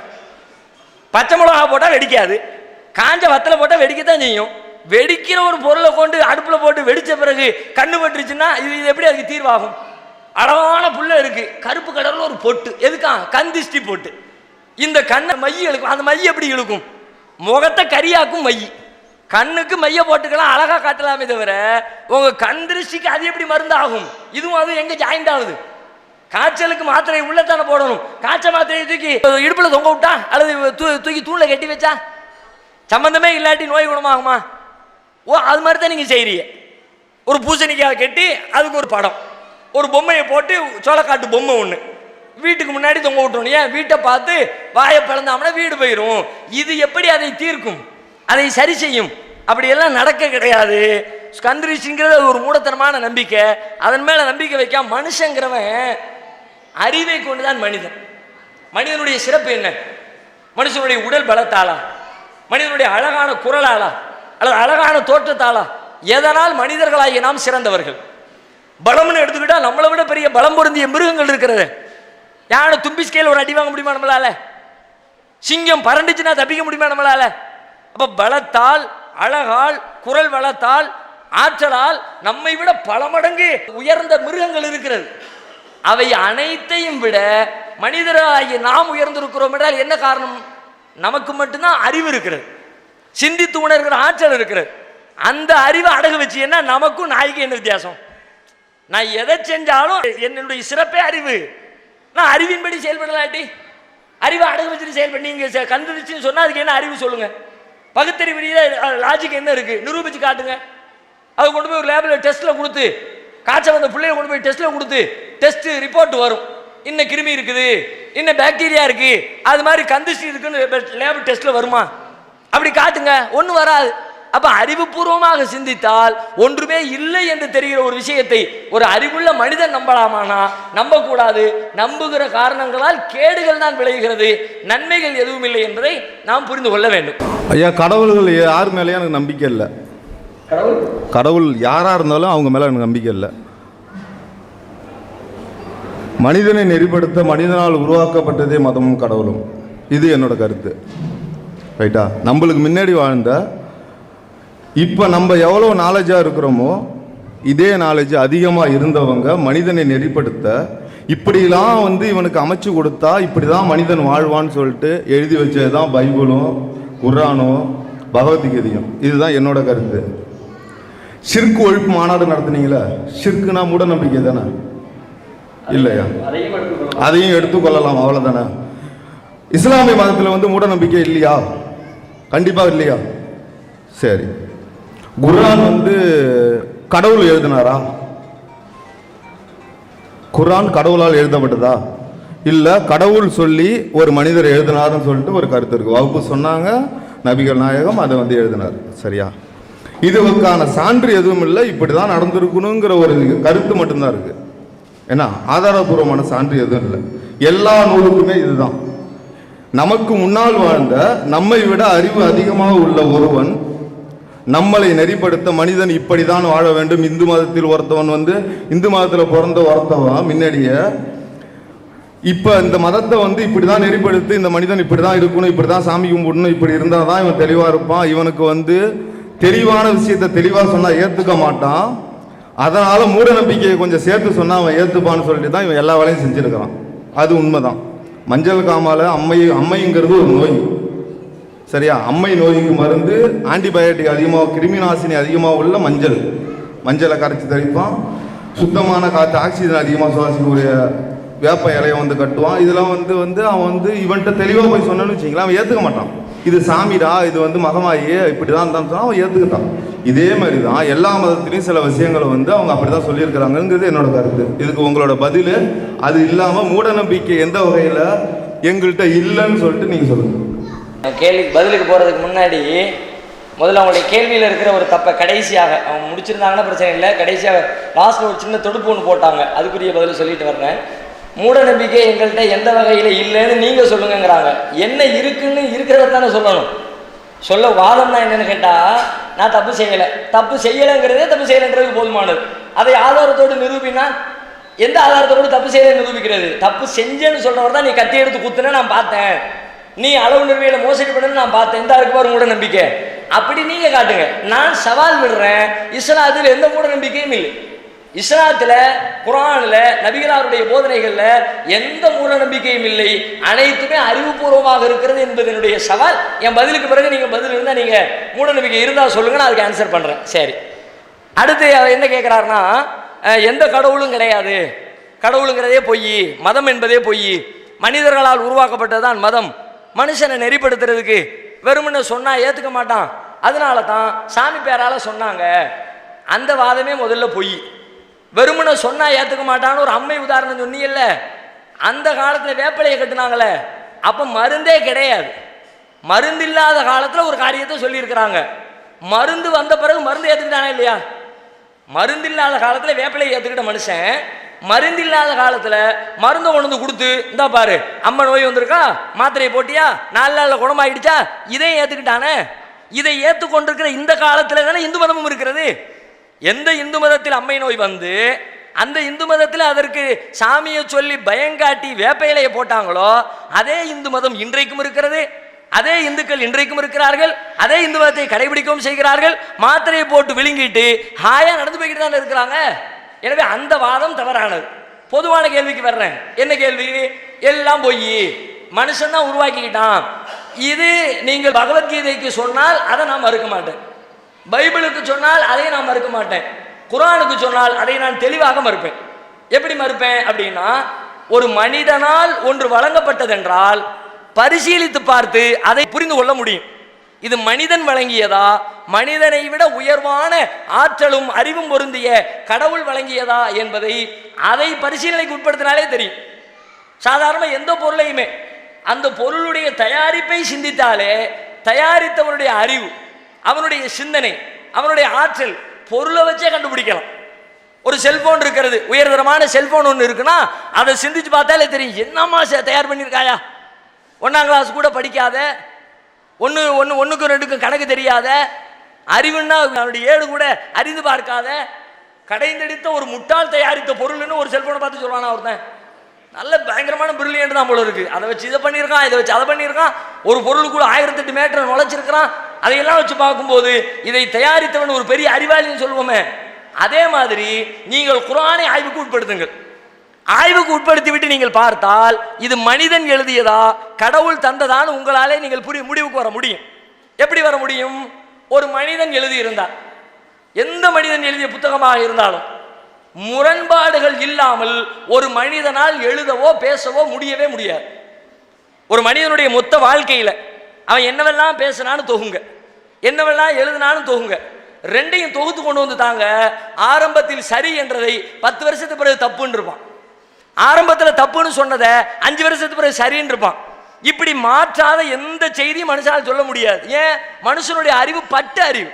பச்சை மிளகா போட்டால் வெடிக்காது, காஞ்ச வத்தலை போட்டால் வெடிக்கத்தான் செய்யும். வெடிக்கிற ஒரு பொருளை கொண்டு அடுப்பில் போட்டு வெடித்த பிறகு கண்ணு பட்டுருச்சுன்னா இது எப்படி அதுக்கு தீர்வாகும்? அழகான புள்ள இருக்கு, கருப்பு கடல்ல ஒரு பொட்டு, எதுக்கா? கந்திஷ்டி போட்டு. இந்த கண்ணை மைய இழுக்கும். அந்த மைய எப்படி இழுக்கும்? முகத்தை கரியாக்கும் மை. கண்ணுக்கு மைய போட்டுக்கலாம், அழகா காட்டலாமே தவிர உங்க கண் திருஷ்டிக்கு அது எப்படி மருந்து ஆகும்? இதுவும் அது எங்க ஜாயிண்ட் ஆகுது? காய்ச்சலுக்கு மாத்திரை உள்ளத்தானே போடணும். காய்ச்சல் மாத்திரையை தூக்கி இடுப்புல தொங்க விட்டா அல்லது தூக்கி தூண்ல கட்டி வச்சா சம்பந்தமே இல்லாட்டி நோய் குணமாகுமா? ஓ, அது மாதிரி தான் நீங்க செய்றீங்க. ஒரு பூசணிக்காய் கட்டி அதுக்கு ஒரு படம், ஒரு பொம்மையை போட்டு சோளக்காட்டு பொம்மை ஒன்று வீட்டுக்கு முன்னாடி தொங்க விட்டோம். ஏன்? வீட்டை பார்த்து வாயை பிளந்தாமனா வீடு போயிடும். இது எப்படி அதை தீர்க்கும், அதை சரி செய்யும்? அப்படியெல்லாம் நடக்க கிடையாது. கந்திருஷ்டிங்கிறது ஒரு மூடத்தனமான நம்பிக்கை. அதன் மேலே நம்பிக்கை வைக்காம மனுஷங்கிறவன் அறிவை கொண்டுதான் மனிதன். மனிதனுடைய சிறப்பு என்ன? மனுஷனுடைய உடல் பலத்தாளா, மனிதனுடைய அழகான குரலாளா, அல்லது அழகான தோற்றத்தாளா? எதனால் மனிதர்களாகிய நாம் சிறந்தவர்கள்? பலம்னு எடுத்துக்கிட்டா நம்மளை விட பெரிய பலம் பொருந்திய மிருகங்கள் இருக்கிறது. யானை தும்பிஸ்கையில் ஒரு அடி வாங்க முடியுமா நம்மளால? சிங்கம் பறந்துச்சுன்னா தப்பிக்க முடியுமா நம்மளால? அப்ப பலத்தால், அழகால், குரல் வளத்தால், ஆற்றலால் நம்மை விட பல மடங்கு உயர்ந்த மிருகங்கள் இருக்கிறது. அவை அனைத்தையும் விட மனிதராகிய நாம் உயர்ந்திருக்கிறோம் என்றால் என்ன காரணம்? நமக்கு மட்டும்தான் அறிவு இருக்கிறது, சிந்தித்து உணர்கிற ஆற்றல் இருக்கிறது. அந்த அறிவை அடகு வச்சு என்ன நமக்கும் நாய்க்கு என்ன வித்தியாசம்? நான் எதை செஞ்சாலும் என்னுடைய சிறப்பே அறிவு. நான் அறிவின்படி செயல்படலாட்டி அறிவை அடகு வச்சுட்டு செயல்பட நீங்க கண்டுபிடிச்சுன்னு சொன்னா அதுக்கு என்ன அறிவு சொல்லுங்க? பகுத்தறிவு லாஜிக் என்ன இருக்கு? நிரூபிச்சு காட்டுங்க. அது கொண்டு போய் ஒரு லேபில் டெஸ்ட்டில் கொடுத்து, காய்ச்சல் வந்த பிள்ளைய கொண்டு போய் டெஸ்ட்டில் கொடுத்து டெஸ்ட் ரிப்போர்ட் வரும், இன்ன கிருமி இருக்குது, இன்ன பாக்டீரியா இருக்கு, அது மாதிரி கந்திஷ்டி இருக்குன்னு லேப் டெஸ்ட்டில் வருமா? அப்படி காட்டுங்க, ஒன்றும் வராது. அப்போ அறிவுபூர்வமாக சிந்தித்தால் ஒன்றுமே இல்லை என்று தெரிகிற ஒரு விஷயத்தை ஒரு அறிவுள்ள மனிதன் நம்பலாமானா நம்பக்கூடாது. நம்புகிற காரணங்களால் கேடுகள் தான் விளைகிறது, நன்மைகள் எதுவும் இல்லை என்பதை நாம் புரிந்து கொள்ள வேண்டும். ஐயா, கடவுள்கள் யார் மேலேயும் எனக்கு நம்பிக்கை இல்லை. கடவுள் யாராக இருந்தாலும் அவங்க மேலே எனக்கு நம்பிக்கை இல்லை. மனிதனை நெறிப்படுத்த மனிதனால் உருவாக்கப்பட்டதே மதமும் கடவுளும். இது என்னோட கருத்து. ரைட்டா? நம்மளுக்கு முன்னாடி வாழ்ந்த இப்போ நம்ம எவ்வளோ நாலேஜாக இருக்கிறோமோ இதே நாலேஜ் அதிகமாக இருந்தவங்க மனிதனை நெறிப்படுத்த இப்படிலாம் இவனுக்கு அமைச்சு கொடுத்தா இப்படி தான் மனிதன் வாழ்வான்னு சொல்லிட்டு எழுதி வச்சது தான் பைபிளும் குர்ஆனும் பகவத்கீதையும். இதுதான் என்னோட கருத்து. ஷிர்க் ஒழிப்பு மாநாடு நடத்துனீங்களே, ஷிர்க்குனா மூட நம்பிக்கை தானே இல்லையா? அதையும் எடுத்துக்கொள்ளலாம், அவ்வளோதானே. இஸ்லாமிய மதத்தில் வந்து மூட நம்பிக்கை இல்லையா? கண்டிப்பாக இல்லையா? சரி, குர்ஆன் வந்து கடவுள் எழுதினாரா? குர்ஆன் கடவுளால் எழுதப்பட்டதா? இல்லை, கடவுள் சொல்லி ஒரு மனிதர் எழுதினார்னு சொல்லிட்டு ஒரு கருத்து இருக்கு. வகுப்பு சொன்னாங்க, நபிகள் நாயகம் அதை வந்து எழுதினார். சரியா? இதுக்கான சான்று எதுவும் இல்லை, இப்படி தான் நடந்திருக்கணுங்கிற ஒரு கருத்து மட்டும்தான் இருக்கு. ஏன்னா ஆதாரபூர்வமான சான்று எதுவும் இல்லை. எல்லா நூலுக்குமே இதுதான். நமக்கு முன்னால் வாழ்ந்த, நம்மை விட அறிவு அதிகமாக உள்ள ஒருவன் நம்மளை நெறிப்படுத்த, மனிதன் இப்படி தான் வாழ வேண்டும். இந்து மதத்தில் ஒருத்தவன் வந்து இந்து மதத்தில் பிறந்த ஒருத்தவன் முன்னாடியே இப்போ இந்த மதத்தை வந்து இப்படி தான் நெறிப்படுத்தி, இந்த மனிதன் இப்படி தான் இருக்கணும், இப்படி தான் சாமி கும்பிடணும், இப்படி இருந்தால் தான் இவன் தெளிவாக இருப்பான், இவனுக்கு வந்து தெளிவான விஷயத்தை தெளிவாக சொன்னால் ஏற்றுக்க மாட்டான், அதனால் மூட நம்பிக்கையை கொஞ்சம் சேர்த்து சொன்னால் அவன் ஏற்றுப்பான்னு சொல்லிட்டு தான் இவன் எல்லா வேலையும் செஞ்சுருக்கிறான். அது உண்மைதான். மஞ்சள் காமால அம்மைங்கிறது ஒரு நோய். சரியா? அம்மை நோய்க்கு மருந்து ஆன்டிபயோட்டிக் அதிகமாக, கிருமி நாசினி அதிகமாக உள்ள மஞ்சளை கரைச்சி தெளிப்பான். சுத்தமான காற்று, ஆக்சிஜன் அதிகமாக சுவாசிக்கக்கூடிய வேப்ப இலையை வந்து கட்டுவான். இதெல்லாம் வந்து அவன் வந்து இவன்கிட்ட தெளிவாக போய் சொன்னு வச்சிங்களா, அவன் ஏற்றுக்க மாட்டான். இது சாமிடா, இது வந்து மகமாயி இப்படி தான் இருந்தான்னு சொன்னால் அவன் ஏற்றுக்கிட்டான். இதே மாதிரி தான் எல்லா மதத்திலையும் சில விஷயங்களை வந்து அவங்க அப்படி தான் சொல்லியிருக்கிறாங்கிறது என்னோட கருத்து. இதுக்கு உங்களோட பதில் அது இல்லாமல் மூட நம்பிக்கை எந்த வகையில் எங்கள்கிட்ட இல்லைன்னு சொல்லிட்டு நீங்கள் சொல்லுங்கள். கேள்விக்கு பதிலுக்கு போகிறதுக்கு முன்னாடி முதல்ல அவங்களுடைய கேள்வியில் இருக்கிற ஒரு தப்பை கடைசியாக அவங்க முடிச்சிருந்தாங்கன்னா பிரச்சனை இல்லை, கடைசியாக லாஸ்ட்டில் ஒரு சின்ன தொடுப்பு ஒன்று போட்டாங்க, அதுக்குரிய பதில் சொல்லிட்டு வர்றேன். மூட நம்பிக்கை எங்கள்கிட்ட எந்த வகையில் இல்லைன்னு நீங்கள் சொல்லுங்கிறாங்க. என்ன இருக்குன்னு இருக்கிறத தானே சொல்லணும். சொல்ல வாதம்னா என்னன்னு கேட்டால், நான் தப்பு செய்யலைங்கிறதே தப்பு செய்யலைன்றது போதுமானது. அதை ஆதாரத்தோடு நிரூபினா, எந்த ஆதாரத்தோடு தப்பு செய்யலை நிரூபிக்கிறது? தப்பு செஞ்சேன்னு சொல்கிறவர் தான் நீ கத்தி எடுத்து குத்துன நான் பார்த்தேன், நீ அளவு நிர்வையில் மோசடி பண்ணு நான் பார்த்தேன், இந்த இருக்கு பாரு மூட நம்பிக்கை, அப்படி நீங்கள் காட்டுங்க. நான் சவால் விடுறேன், இஸ்லாத்தில் எந்த மூட நம்பிக்கையும் இல்லை. இஸ்லாத்தில், குர்ஆனில், நபிகளாருடைய போதனைகளில் எந்த மூட நம்பிக்கையும் இல்லை, அனைத்துமே அறிவுபூர்வமாக இருக்கிறது என்பது என்னுடைய சவால். என் பதிலுக்கு பிறகு நீங்கள் பதில் இருந்தால், நீங்கள் மூட நம்பிக்கை இருந்தால் சொல்லுங்கள், நான் அதுக்கு ஆன்சர் பண்ணுறேன். சரி, அடுத்து என்ன கேட்குறாருன்னா, எந்த கடவுளும் கிடையாது, கடவுளுங்கிறதே பொய், மதம் என்பதே பொய், மனிதர்களால் உருவாக்கப்பட்டதுதான் மதம், மனுஷனை நெறிப்படுத்துறதுக்கு வெறுமனை சொன்னால் ஏற்றுக்க மாட்டான், அதனால தான் சாமி பேரால் சொன்னாங்க. அந்த வாதமே முதல்ல பொய். வெறுமனை சொன்னால் ஏற்றுக்க மாட்டான்னு ஒரு அம்மை உதாரணம் சொன்னீங்கல்ல, அந்த காலத்தில் வேப்பிலையை கட்டுனாங்களே, அப்போ மருந்தே கிடையாது. மருந்து இல்லாத காலத்தில் ஒரு காரியத்தை சொல்லியிருக்கிறாங்க. மருந்து வந்த பிறகு மருந்து ஏற்றுக்கிட்டானே இல்லையா? மருந்து இல்லாத காலத்தில் வேப்பிலையை ஏற்றுக்கிட்ட மனுஷன், மருந்து இல்லாத காலத்தில் மருந்தை கொண்டு வந்து கொடுத்து, இந்தா பாரு அம்மா நோய் வந்திருக்கா, மாத்திரையை போட்டியா, 4 நாளில் குணமாயிடுச்சா, இதையும் ஏற்றுக்கிட்டானே. இதை ஏற்றுக்கொண்டிருக்கிற இந்த காலத்தில் தானே இந்து மதமும் இருக்கிறது. எந்த இந்து மதத்தில் அம்மை நோய் வந்து அந்த இந்து மதத்தில் அதற்கு சாமியை சொல்லி பயங்காட்டி வேப்ப இலையை போட்டாங்களோ, அதே இந்து மதம் இன்றைக்கும் இருக்கிறது, அதே இந்துக்கள் இன்றைக்கும் இருக்கிறார்கள், அதே இந்து மதத்தை கடைபிடிக்கவும் செய்கிறார்கள். மாத்திரையை போட்டு விழுங்கிட்டு ஹாயா நடந்து போய்கிட்டு தான் இருக்கிறாங்க. எனவே அந்த வாதம் தவறானது. பொதுவான கேள்விக்கு வர்றேன். என்ன கேள்வி? எல்லாம் பொய், மனுஷன் தான் உருவாக்கிக்கிட்டான். இது நீங்கள் பகவத்கீதைக்கு சொன்னால் அதை நான் மறுக்க மாட்டேன், பைபிளுக்கு சொன்னால் அதை நான் மறுக்க மாட்டேன், குர்ஆனுக்கு சொன்னால் அதை நான் தெளிவாக மறுப்பேன். எப்படி மறுப்பேன் அப்படின்னா, ஒரு மனிதனால் ஒன்று வழங்கப்பட்டதென்றால் பரிசீலித்து பார்த்து அதை புரிந்து கொள்ள முடியும். இது மனிதன் வழங்கியதா, மனிதனை விட உயர்வான ஆற்றலும் அறிவும் பொருந்திய கடவுள் வழங்கியதா என்பதை அதை பரிசீலனைக்கு உட்படுத்தினாலே தெரியும். சாதாரண எந்த பொருளையுமே அந்த பொருளுடைய தயாரிப்பை சிந்தித்தாலே தயாரித்தவனுடைய அறிவு, அவனுடைய சிந்தனை, அவனுடைய ஆற்றல், பொருளை வச்சே கண்டுபிடிக்கலாம். ஒரு செல்போன் இருக்கிறது, உயர்தரமான செல்போன் ஒன்று இருக்குன்னா அதை சிந்திச்சு பார்த்தாலே தெரியும், என்னம்மா தயார் பண்ணியிருக்காயா. 1ஆம் கிளாஸ் கூட படிக்காத, ஒன்றுக்கும் 2க்கும் கணக்கு தெரியாத, அறிவுன்னா அவனுடைய ஏடு கூட அறிந்து பார்க்காத, கடைந்தெடுத்த ஒரு முட்டாள் தயாரித்த பொருள்னு ஒரு செல்போனை பார்த்து சொல்லுவானா ஒருத்தன். நல்ல பயங்கரமான பிரில்லியன்ட் தான் போல இருக்கு. அதை வச்சு இதை பண்ணியிருக்கான், இதை வச்சு அதை பண்ணியிருக்கான், ஒரு பொருளுக்குள்ள 1008 மீட்டர் நுழைச்சிருக்கிறான். அதையெல்லாம் வச்சு பார்க்கும்போது இதை தயாரித்தவன் ஒரு பெரிய அறிவாளின்னு சொல்லுவோமே. அதே மாதிரி நீங்கள் குர்ஆனை ஆய்வுக்கு உட்படுத்துங்கள். ஆய்வுக்கு உட்படுத்தி விட்டு நீங்கள் பார்த்தால் இது மனிதன் எழுதியதா கடவுள் தந்ததான்னு உங்களாலே நீங்கள் முடிவுக்கு வர முடியும். எப்படி வர முடியும்? ஒரு மனிதன் எழுதியிருந்தார், எந்த மனிதன் மனிதன் எழுதிய புத்தகமாக இருந்தாலும் முரண்பாடுகள் இல்லாமல் ஒரு மனிதனால் எழுதவோ பேசவோ முடியவே முடியாது. ஒரு மனிதனுடைய மொத்த வாழ்க்கையில் அவன் என்னவெல்லாம் பேசினான்னு தொகுங்க, என்னவெல்லாம் எழுதினாலும் தொகுங்க, ரெண்டையும் தொகுத்து கொண்டு வந்து தாங்க. ஆரம்பத்தில் சரி என்றதை 10 வருஷத்துக்கு பிறகு தப்புன்னு இருப்பான், ஆரம்பத்தில் தப்புன்னு சொன்னதை 5 வருஷத்துக்கு பிறகு சரின்னு இருப்பான். இப்படி மாற்றாத எந்த செய்தியும் மனுஷனால் சொல்ல முடியாது. ஏன்? மனுஷனுடைய அறிவு பட்டு அறிவு,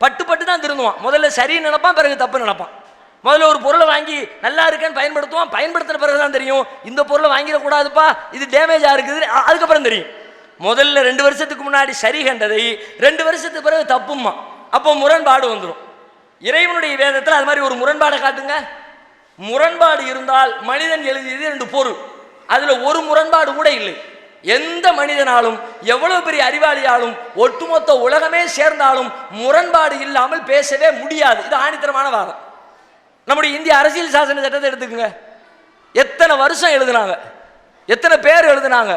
பட்டு பட்டு தான் திருந்துவான். முதல்ல சரின்னு நினைப்பான், பிறகு தப்பு நினைப்பான். முதல்ல ஒரு பொருளை வாங்கி நல்லா இருக்குன்னு பயன்படுத்துவான், பயன்படுத்தின பிறகு தான் தெரியும் இந்த பொருளை வாங்கிடக்கூடாதுப்பா, இது டேமேஜாக இருக்குது, அதுக்கப்புறம் தெரியும். முதல்ல 2 வருஷத்துக்கு முன்னாடி சரி கண்டதை 2 வருஷத்துக்கு பிறகு தப்புமா, அப்போ முரண்பாடு வந்துடும். இறைவனுடைய வேதத்தில் அது மாதிரி ஒரு முரண்பாடை காட்டுங்க. முரண்பாடு இருந்தால் மனிதன் எழுதியது 2 பொருள், அதில் ஒரு முரண்பாடு கூட இல்லை. எந்த மனிதனாலும் எவ்வளவு பெரிய அறிவாளியாலும் ஒட்டுமொத்த உலகமே சேர்ந்தாலும் முரண்பாடு இல்லாமல் பேசவே முடியாது. இது ஆணித்தரமான வாதம். நம்முடைய இந்திய அரசியல் சாசன சட்டத்தை எடுத்துக்கோங்க, எத்தனை வருஷம் எழுதுனாங்க, எத்தனை பேர் எழுதுனாங்க,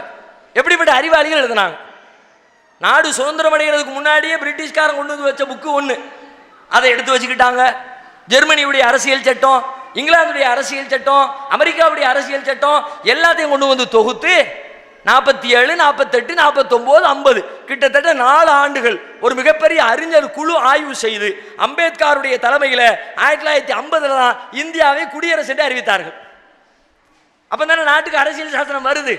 எப்படிப்பட்ட அறிவாளிகள் எழுதுனாங்க. நாடு சுதந்திரம் அடைகிறதுக்கு முன்னாடியே பிரிட்டிஷ்காரன் கொண்டு வந்து வச்ச புக்கு ஒன்று, அதை எடுத்து வச்சுக்கிட்டாங்க. ஜெர்மனியுடைய அரசியல் சட்டம், இங்கிலாந்துடைய அரசியல் சட்டம், அமெரிக்காவுடைய அரசியல் சட்டம் எல்லாத்தையும் கொண்டு வந்து தொகுத்து 47, 48, 49, 50 கிட்டத்தட்ட 4 ஆண்டுகள் ஒரு மிகப்பெரிய அறிஞர் குழு ஆய்வு செய்து அம்பேத்கருடைய தலைமையில் 1950 தான் இந்தியாவை குடியரசு என்று அறிவித்தார்கள். அப்போ தானே நாட்டுக்கு அரசியல் சாசனம் வருது.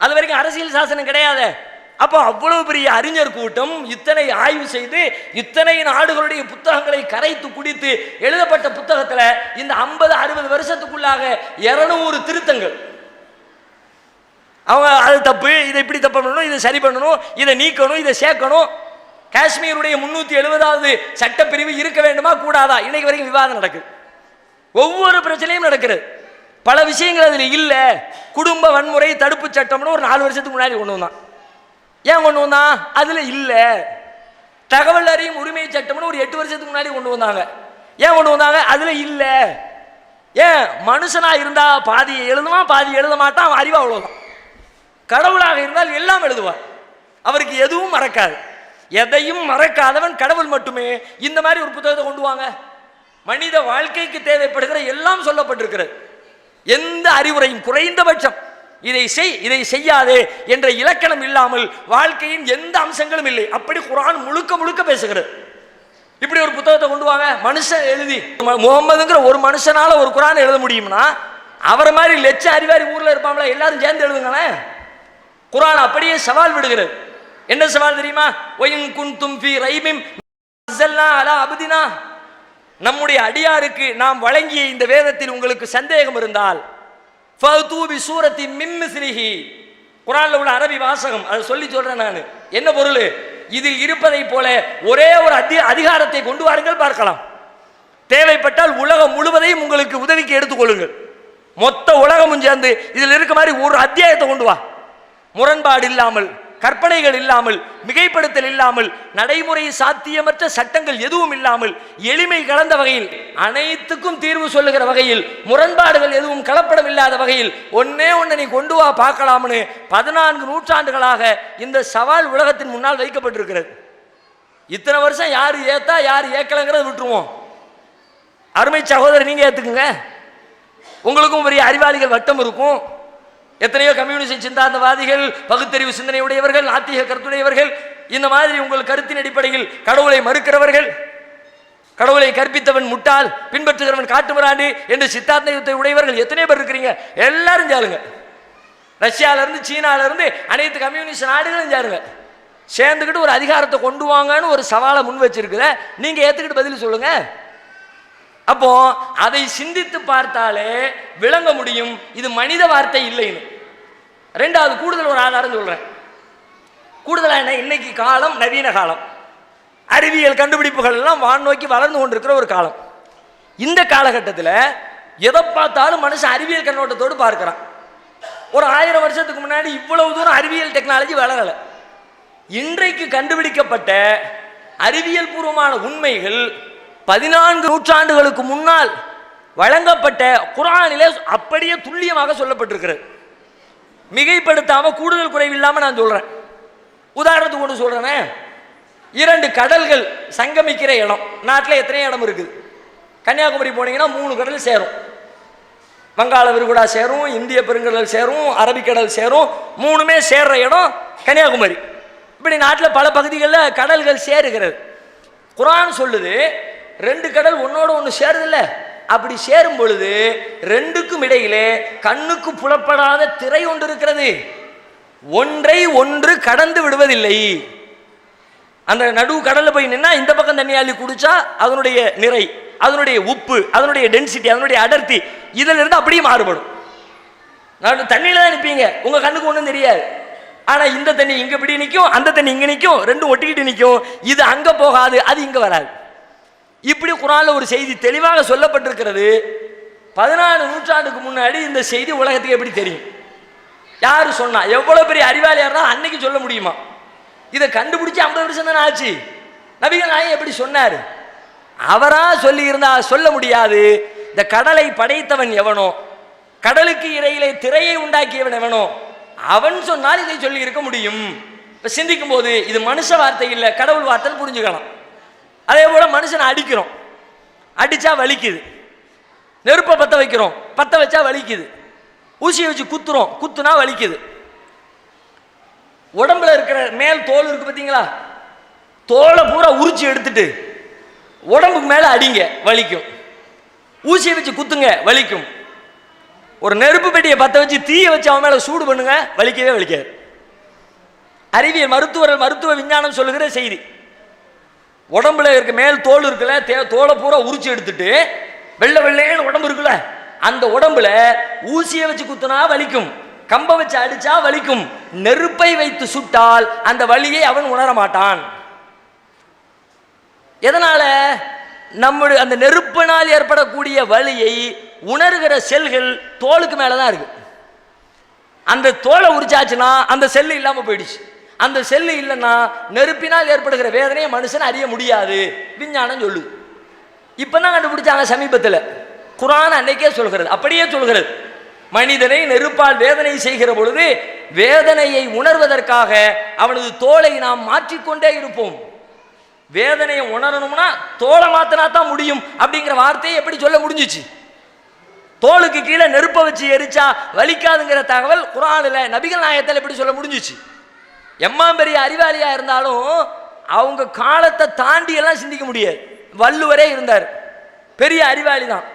அது வரைக்கும் அரசியல் சாசனம் கிடையாது. அப்போ அவ்வளவு பெரிய அறிஞர் கூட்டம் இத்தனை ஆய்வு செய்து இத்தனை நாடுகளுடைய புத்தகங்களை கரைத்து குடித்து எழுதப்பட்ட புத்தகத்தில் இந்த 50-60 வருஷத்துக்குள்ளாக 200 திருத்தங்கள். அவங்க அது தப்பு, இதை இப்படி தப்பு பண்ணணும், இதை சரி பண்ணணும், இதை நீக்கணும், இதை சேர்க்கணும். காஷ்மீருடைய 370வது சட்டப்பிரிவு இருக்க வேண்டுமா கூடாதா, இன்னைக்கு வரைக்கும் விவாதம் நடக்குது. ஒவ்வொரு பிரச்சனையும் நடக்கிறது. பல விஷயங்கள் அதில் இல்லை. குடும்ப வன்முறை தடுப்பு சட்டம்னு ஒரு 4 வருஷத்துக்கு முன்னாடி கொண்டு வந்தான். ஏன் கொண்டு வந்தான்? அதில் இல்லை. தகவல் அறியும் உரிமை சட்டம்னு ஒரு 8 வருஷத்துக்கு முன்னாடி கொண்டு வந்தாங்க. ஏன் கொண்டு வந்தாங்க? அதில் இல்லை. ஏன்? மனுஷனா இருந்தா பாதி எழுதுவான், பாதி எழுத மாட்டான், அவன் அறிவு அவ்வளோதான். கடவுளாக இருந்தால் எல்லாம் எழுதுவார், அவருக்கு எதுவும் மறக்காது. எதையும் மறக்காதவன் கடவுள் மட்டுமே. இந்த மாதிரி ஒரு புத்தகத்தை கொண்டு வாங்க. மனித வாழ்க்கைக்கு தேவைப்படுகிற எல்லாம் சொல்லப்பட்டிருக்கிறது. எந்த அறிவுரையும் குறைந்தபட்சம் இதை செய் இதை செய்யாதே என்ற இலக்கணம் இல்லாமல் வாழ்க்கையின் எந்த அம்சங்களும் இல்லை. அப்படி குர்ஆன் முழுக்க முழுக்க பேசுகிறது. இப்படி ஒரு புத்தகத்தை கொண்டு வாங்க. மனுஷன் எழுதி முகம்மதுங்கிற ஒரு மனுஷனால ஒரு குர்ஆன் எழுத முடியும்னா அவரை மாதிரி லட்ச அறிவாரி ஊர்ல இருப்பாங்களா, எல்லாரும் சேர்ந்து எழுதுங்களேன். குர்ஆன் அப்படியே சவால் விடுகிறது. என்ன சவால் தெரியுமா? ஒயின் குன்தும் ஃபீ ரைபிம் நஸல்னா அலா அப்தினா, நம்முடைய அடியாருக்கு நாம் வழங்கிய இந்த வேதத்தில் உங்களுக்கு சந்தேகம் இருந்தால் ஃபஅது பி சூரத்தின் மின் மிஸ்லிஹி, குர்ஆன்ல உள்ள அரபி வாசகம், அதை சொல்லி சொல்றேன் நான். என்ன பொருள்? இதில் இருப்பதை போல ஒரே ஒரு அதிகாரத்தை கொண்டு வாருங்கள் பார்க்கலாம். தேவைப்பட்டால் உலகம் முழுவதையும் உங்களுக்கு உதவிக்கு எடுத்துக்கொள்ளுங்கள். மொத்த உலகமும் சேர்ந்து இதில் இருக்க மாதிரி ஒரு அத்தியாயத்தை கொண்டு வா. முரண்பாடு இல்லாமல், கற்பனைகள் இல்லாமல், மிகைப்படுத்தல் இல்லாமல், நடைமுறை சாத்தியமற்ற சட்டங்கள் எதுவும் இல்லாமல், எளிமை கலந்த வகையில், அனைத்துக்கும் தீர்வு சொல்லுகிற வகையில், முரண்பாடுகள் எதுவும் கலப்படம் இல்லாத வகையில் ஒன்னே நீ கொண்டு வா பார்க்கலாம்னு 14 நூற்றாண்டுகளாக இந்த சவால் உலகத்தின் முன்னால் வைக்கப்பட்டிருக்கிறது. இத்தனை வருஷம் யார் ஏத்தா யார் ஏக்கலங்கிறத விட்டுருவோம். அருமை சகோதரர், நீங்க ஏத்துக்குங்க. உங்களுக்கும் பெரிய அறிவாளிகள் வட்டம் இருக்கும். எத்தனையோ கம்யூனிஸ்ட் சிந்தாந்தவாதிகள், பகுத்தறிவு சிந்தனையுடையவர்கள், நாத்திக கருத்துடையவர்கள், இந்த மாதிரி உங்கள் கருத்தின் அடிப்படையில் கடவுளை மறுக்கிறவர்கள், கடவுளை கற்பித்தவன் முட்டாள், பின்பற்றுகிறவன் காட்டுமிராண்டி என்று சித்தாந்தத்தை உடையவர்கள் எத்தனை பேர் இருக்கிறீங்க? எல்லாரும் சேருங்க. ரஷ்யால இருந்து சீனால இருந்து அனைத்து கம்யூனிஸ்ட் நாடுகளும் சேருங்க. சேர்ந்துக்கிட்டு ஒரு அதிகாரத்தை கொண்டு வாங்கன்னு ஒரு சவாலை முன் வச்சிருக்குற, நீங்க ஏத்துக்கிட்டு பதில் சொல்லுங்க. அப்போ அதை சிந்தித்து பார்த்தாலே விளங்க முடியும் இது மனித வார்த்தை இல்லைன்னு. ரெண்டாவது கூடுதல் ஒரு ஆதாரம் சொல்றேன். கூடுதலா என்ன? இன்னைக்கு காலம் நவீன காலம், அறிவியல் கண்டுபிடிப்புகள் எல்லாம் வான் நோக்கி வளர்ந்து கொண்டிருக்கிற ஒரு காலம். இந்த காலகட்டத்தில் எதை பார்த்தாலும் மனுஷன் அறிவியல் கண்ணோட்டத்தோடு பார்க்கிறான். ஒரு 1000 வருஷத்துக்கு முன்னாடி இவ்வளவு தூரம் அறிவியல் டெக்னாலஜி வளரலை. இன்றைக்கு கண்டுபிடிக்கப்பட்ட அறிவியல் பூர்வமான உண்மைகள் 14 நூற்றாண்டுகளுக்கு முன்னால் வழங்கப்பட்ட குர்ஆனிலே அப்படியே துல்லியமாக சொல்லப்பட்டிருக்கிறது. மிகைப்படுத்தாம கூடுதல் குறைவில்லாம நான் சொல்றேன். உதாரணத்துக்கு ஒன்று சொல்றேன். 2 கடல்கள் சங்கமிக்கிற இடம் நாட்டில் எத்தனை இடம் இருக்குது? கன்னியாகுமரி போனீங்கன்னா 3 கடல் சேரும். வங்காள விரிகுடா சேரும், இந்திய பெருங்கடல் சேரும், அரபிக்கடல் சேரும். 3மே சேர்ற இடம் கன்னியாகுமரி. இப்படி நாட்டில் பல பகுதிகளில் கடல்கள் சேருகிறது. குர்ஆன் சொல்லுது 2 கடல் ஒன்னோட ஒன்று சேருதில்ல, அப்படி சேரும் பொழுது 2க்கும் இடையிலே கண்ணுக்கு புலப்படாத திரை ஒன்று இருக்கிறது. ஒன்றை ஒன்று கடந்து விடுவதில்லை. அந்த நடு கடல்ல போய் நின்னா இந்த பக்கம் தண்ணி அள்ளி குடிச்சா அதனுடைய நிறை, அதனுடைய உப்பு, அதனுடைய டென்சிட்டி, அதனுடைய அடர்த்தி இதுல இருந்து அப்படியே மாறுபடும். தண்ணியில தான் நிற்பீங்க, உங்க கண்ணுக்கு ஒன்றும் தெரியாது. ஆனா இந்த தண்ணி இங்க இப்படி நிற்கும், அந்த தண்ணி இங்க நிற்கும், ரெண்டும் ஒட்டிக்கிட்டு நிற்கும். இது அங்க போகாது, அது இங்க வராது. இப்படி குர்ஆன்ல ஒரு செய்தி தெளிவாக சொல்லப்பட்டிருக்கிறது. 14 நூற்றாண்டுக்கு முன்னாடி இந்த செய்தி உலகத்துக்கு எப்படி தெரியும்? யாரு சொன்னா? எவ்வளவு பெரிய அறிவாளியா இருந்தா அன்னைக்கு சொல்ல முடியுமா? இதை கண்டுபிடிச்சு 50 வருஷம் தானே ஆச்சு. நபிகள் நாயகம் எப்படி சொன்னாரு? அவரா சொல்லி இருந்தா சொல்ல முடியாது. இந்த கடலை படைத்தவன் எவனோ, கடலுக்கு இடையிலே திரையை உண்டாக்கியவன் எவனோ, அவன் சொன்னால் இதை சொல்லி இருக்க முடியும். இப்ப சிந்திக்கும் போது இது மனுஷ வார்த்தை இல்லை, கடவுள் வார்த்தைன்னு புரிஞ்சுக்கலாம். அதே போல மனுஷனை அடிக்கிறோம், அடிச்சா வலிக்குது. நெருப்பை பற்ற வைக்கிறோம், பற்ற வச்சா வலிக்குது. ஊசியை வச்சு குத்துறோம், குத்துனா வலிக்குது. உடம்புல இருக்கிற மேல் தோல் இருக்கு பார்த்தீங்களா, தோலை பூரா உரிச்சு எடுத்துட்டு உடம்புக்கு மேலே அடிங்க, வலிக்கும். ஊசியை வச்சு குத்துங்க, வலிக்கும். ஒரு நெருப்பு பெட்டியை பற்ற வச்சு தீயை வச்சு அவன் மேலே சூடு பண்ணுங்க, வலிக்கவே வலிக்காது. அறிவியல் மருத்துவ விஞ்ஞானம் சொல்லுகிற செய்தி. உடம்புல இருக்க மேல் தோல் இருக்குல்ல, தோலை பூரா உரிச்சு எடுத்துட்டு வெள்ளை வெள்ளைன்னு உடம்பு இருக்குல்ல, அந்த உடம்புல ஊசியை வச்சு குத்துனா வலிக்கும், கம்பை வச்சு அடிச்சா வலிக்கும். நெருப்பை வைத்து சுட்டால் அந்த வலியை அவன் உணர மாட்டான். எதனால? நம்முடைய அந்த நெருப்பினால் ஏற்படக்கூடிய வலியை உணர்கிற செல்கள் தோலுக்கு மேலதான் இருக்கு. அந்த தோலை உரிச்சாச்சுன்னா அந்த செல்லு இல்லாம போயிடுச்சு. அந்த செல்லு இல்லைன்னா நெருப்பினால் ஏற்படுகிற வேதனையை மனுஷன் அறிய முடியாது, விஞ்ஞானம் சொல்லுது. இப்பதான் கண்டுபிடிச்சாங்க சமீபத்தில். குர்ஆன் அன்னைக்கே சொல்கிறது, அப்படியே சொல்கிறது. மனிதனை நெருப்பால் வேதனை செய்கிற பொழுது வேதனையை உணர்வதற்காக அவனது தோலை நாம் மாற்றிக்கொண்டே இருப்போம். வேதனையை உணரணும்னா தோலை மாத்தினா தான் முடியும் அப்படிங்கிற வார்த்தையை எப்படி சொல்ல முடிஞ்சிச்சு? தோலுக்கு கீழே நெருப்பை வச்சு எரிச்சா வலிக்காதுங்கிற தகவல் குர்ஆனில் நபிகள் நாயகத்தில் எப்படி சொல்ல முடிஞ்சிச்சு? பெரிய அறிவாளியா இருந்தாலும் அவங்க காலத்தை தாண்டி எல்லாம் சிந்திக்க முடியாது. வள்ளுவரே இருந்தார், பெரிய அறிவாளி தான்.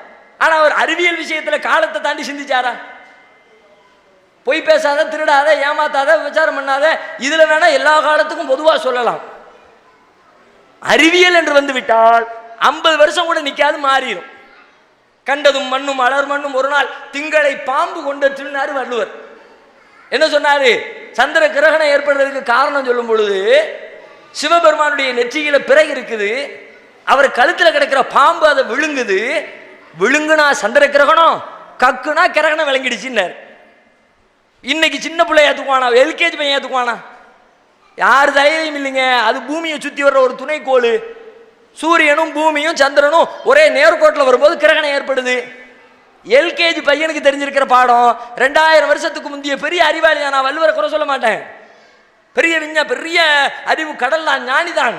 ஆனா அவர் அறிவியல் விஷயத்துல காலத்தை தாண்டி சிந்திச்சாரா? பொய் பேசாத, திருடாத, ஏமாத்தாத, விசாரம் பண்ணாத, இதுல வேணா எல்லா காலத்துக்கும் பொதுவா சொல்லலாம். அறிவியல் என்று வந்து விட்டால் 50 வருஷம் கூட நிக்காது, மாறிடும். கண்டதும் மண்ணும் அலர் மண்ணும் ஒரு நாள் திங்களை பாம்பு கொண்டு திருநாரு வள்ளுவர். என்ன சொன்னாரு? சந்திர கிரகணம் ஏற்படுறதுக்கு காரணம் சொல்லும் பொழுது சிவபெருமானுடைய நெற்றியில பிறை இருக்குது, அவர் கழுத்துல கிடக்கிற பாம்பு அதை விழுங்குது. விழுங்குனா சந்திர கிரகணம், கக்குனா கிரகணம் விளங்கிடுச்சுன்னார். இன்னைக்கு சின்ன பிள்ளை ஏத்துக்குவானா? எல்கேஜி பையன் ஏத்துக்குவானா? யார் தைரியம் இல்லைங்க. அது பூமியை சுத்தி வர்ற ஒரு துணைக்கோள். சூரியனும் பூமியும் சந்திரனும் ஒரே நேர்கோட்டில் வரும்போது கிரகணம் ஏற்படுது. எல்கேஜி பையனுக்கு தெரிஞ்சிருக்கிற பாடம் 2000 வருஷத்துக்கு முந்தைய பெரிய அறிவாளியா. நான் வள்ளுவரை குறை சொல்ல மாட்டேன், பெரிய அறிவு கடல் தான், ஞானிதான்.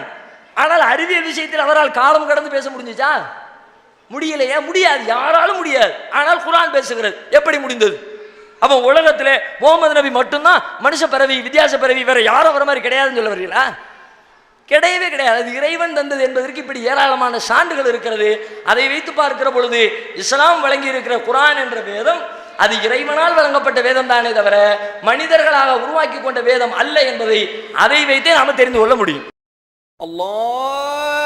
ஆனால் அறிவியல் விஷயத்தில் அவரால் காலம் கடந்து பேச முடிஞ்சுச்சா? முடியலையா? முடியாது, யாராலும் முடியாது. ஆனால் குர்ஆன் பேசுகிறது. எப்படி முடிந்தது? அப்போ உலகத்தில் முகமது நபி மட்டும்தான் மனுஷ பிறவி, வித்தியாச பிறவி, வேற யாரும் வர மாதிரி கிடையாதுன்னு சொல்ல வரீங்களா? கிடையவே கிடையாது. அது இறைவன் தந்தது என்பதற்கு இப்படி ஏராளமான சான்றுகள் இருக்கிறது. அதை வைத்து பார்க்கிற பொழுது இஸ்லாம் வழங்கி இருக்கிற குர்ஆன் என்ற வேதம் அது இறைவனால் வழங்கப்பட்ட வேதம் தானே தவிர மனிதர்களாக உருவாக்கி கொண்ட வேதம் அல்ல என்பதை அதை வைத்தே நாம தெரிந்து கொள்ள முடியும். அல்லாஹ்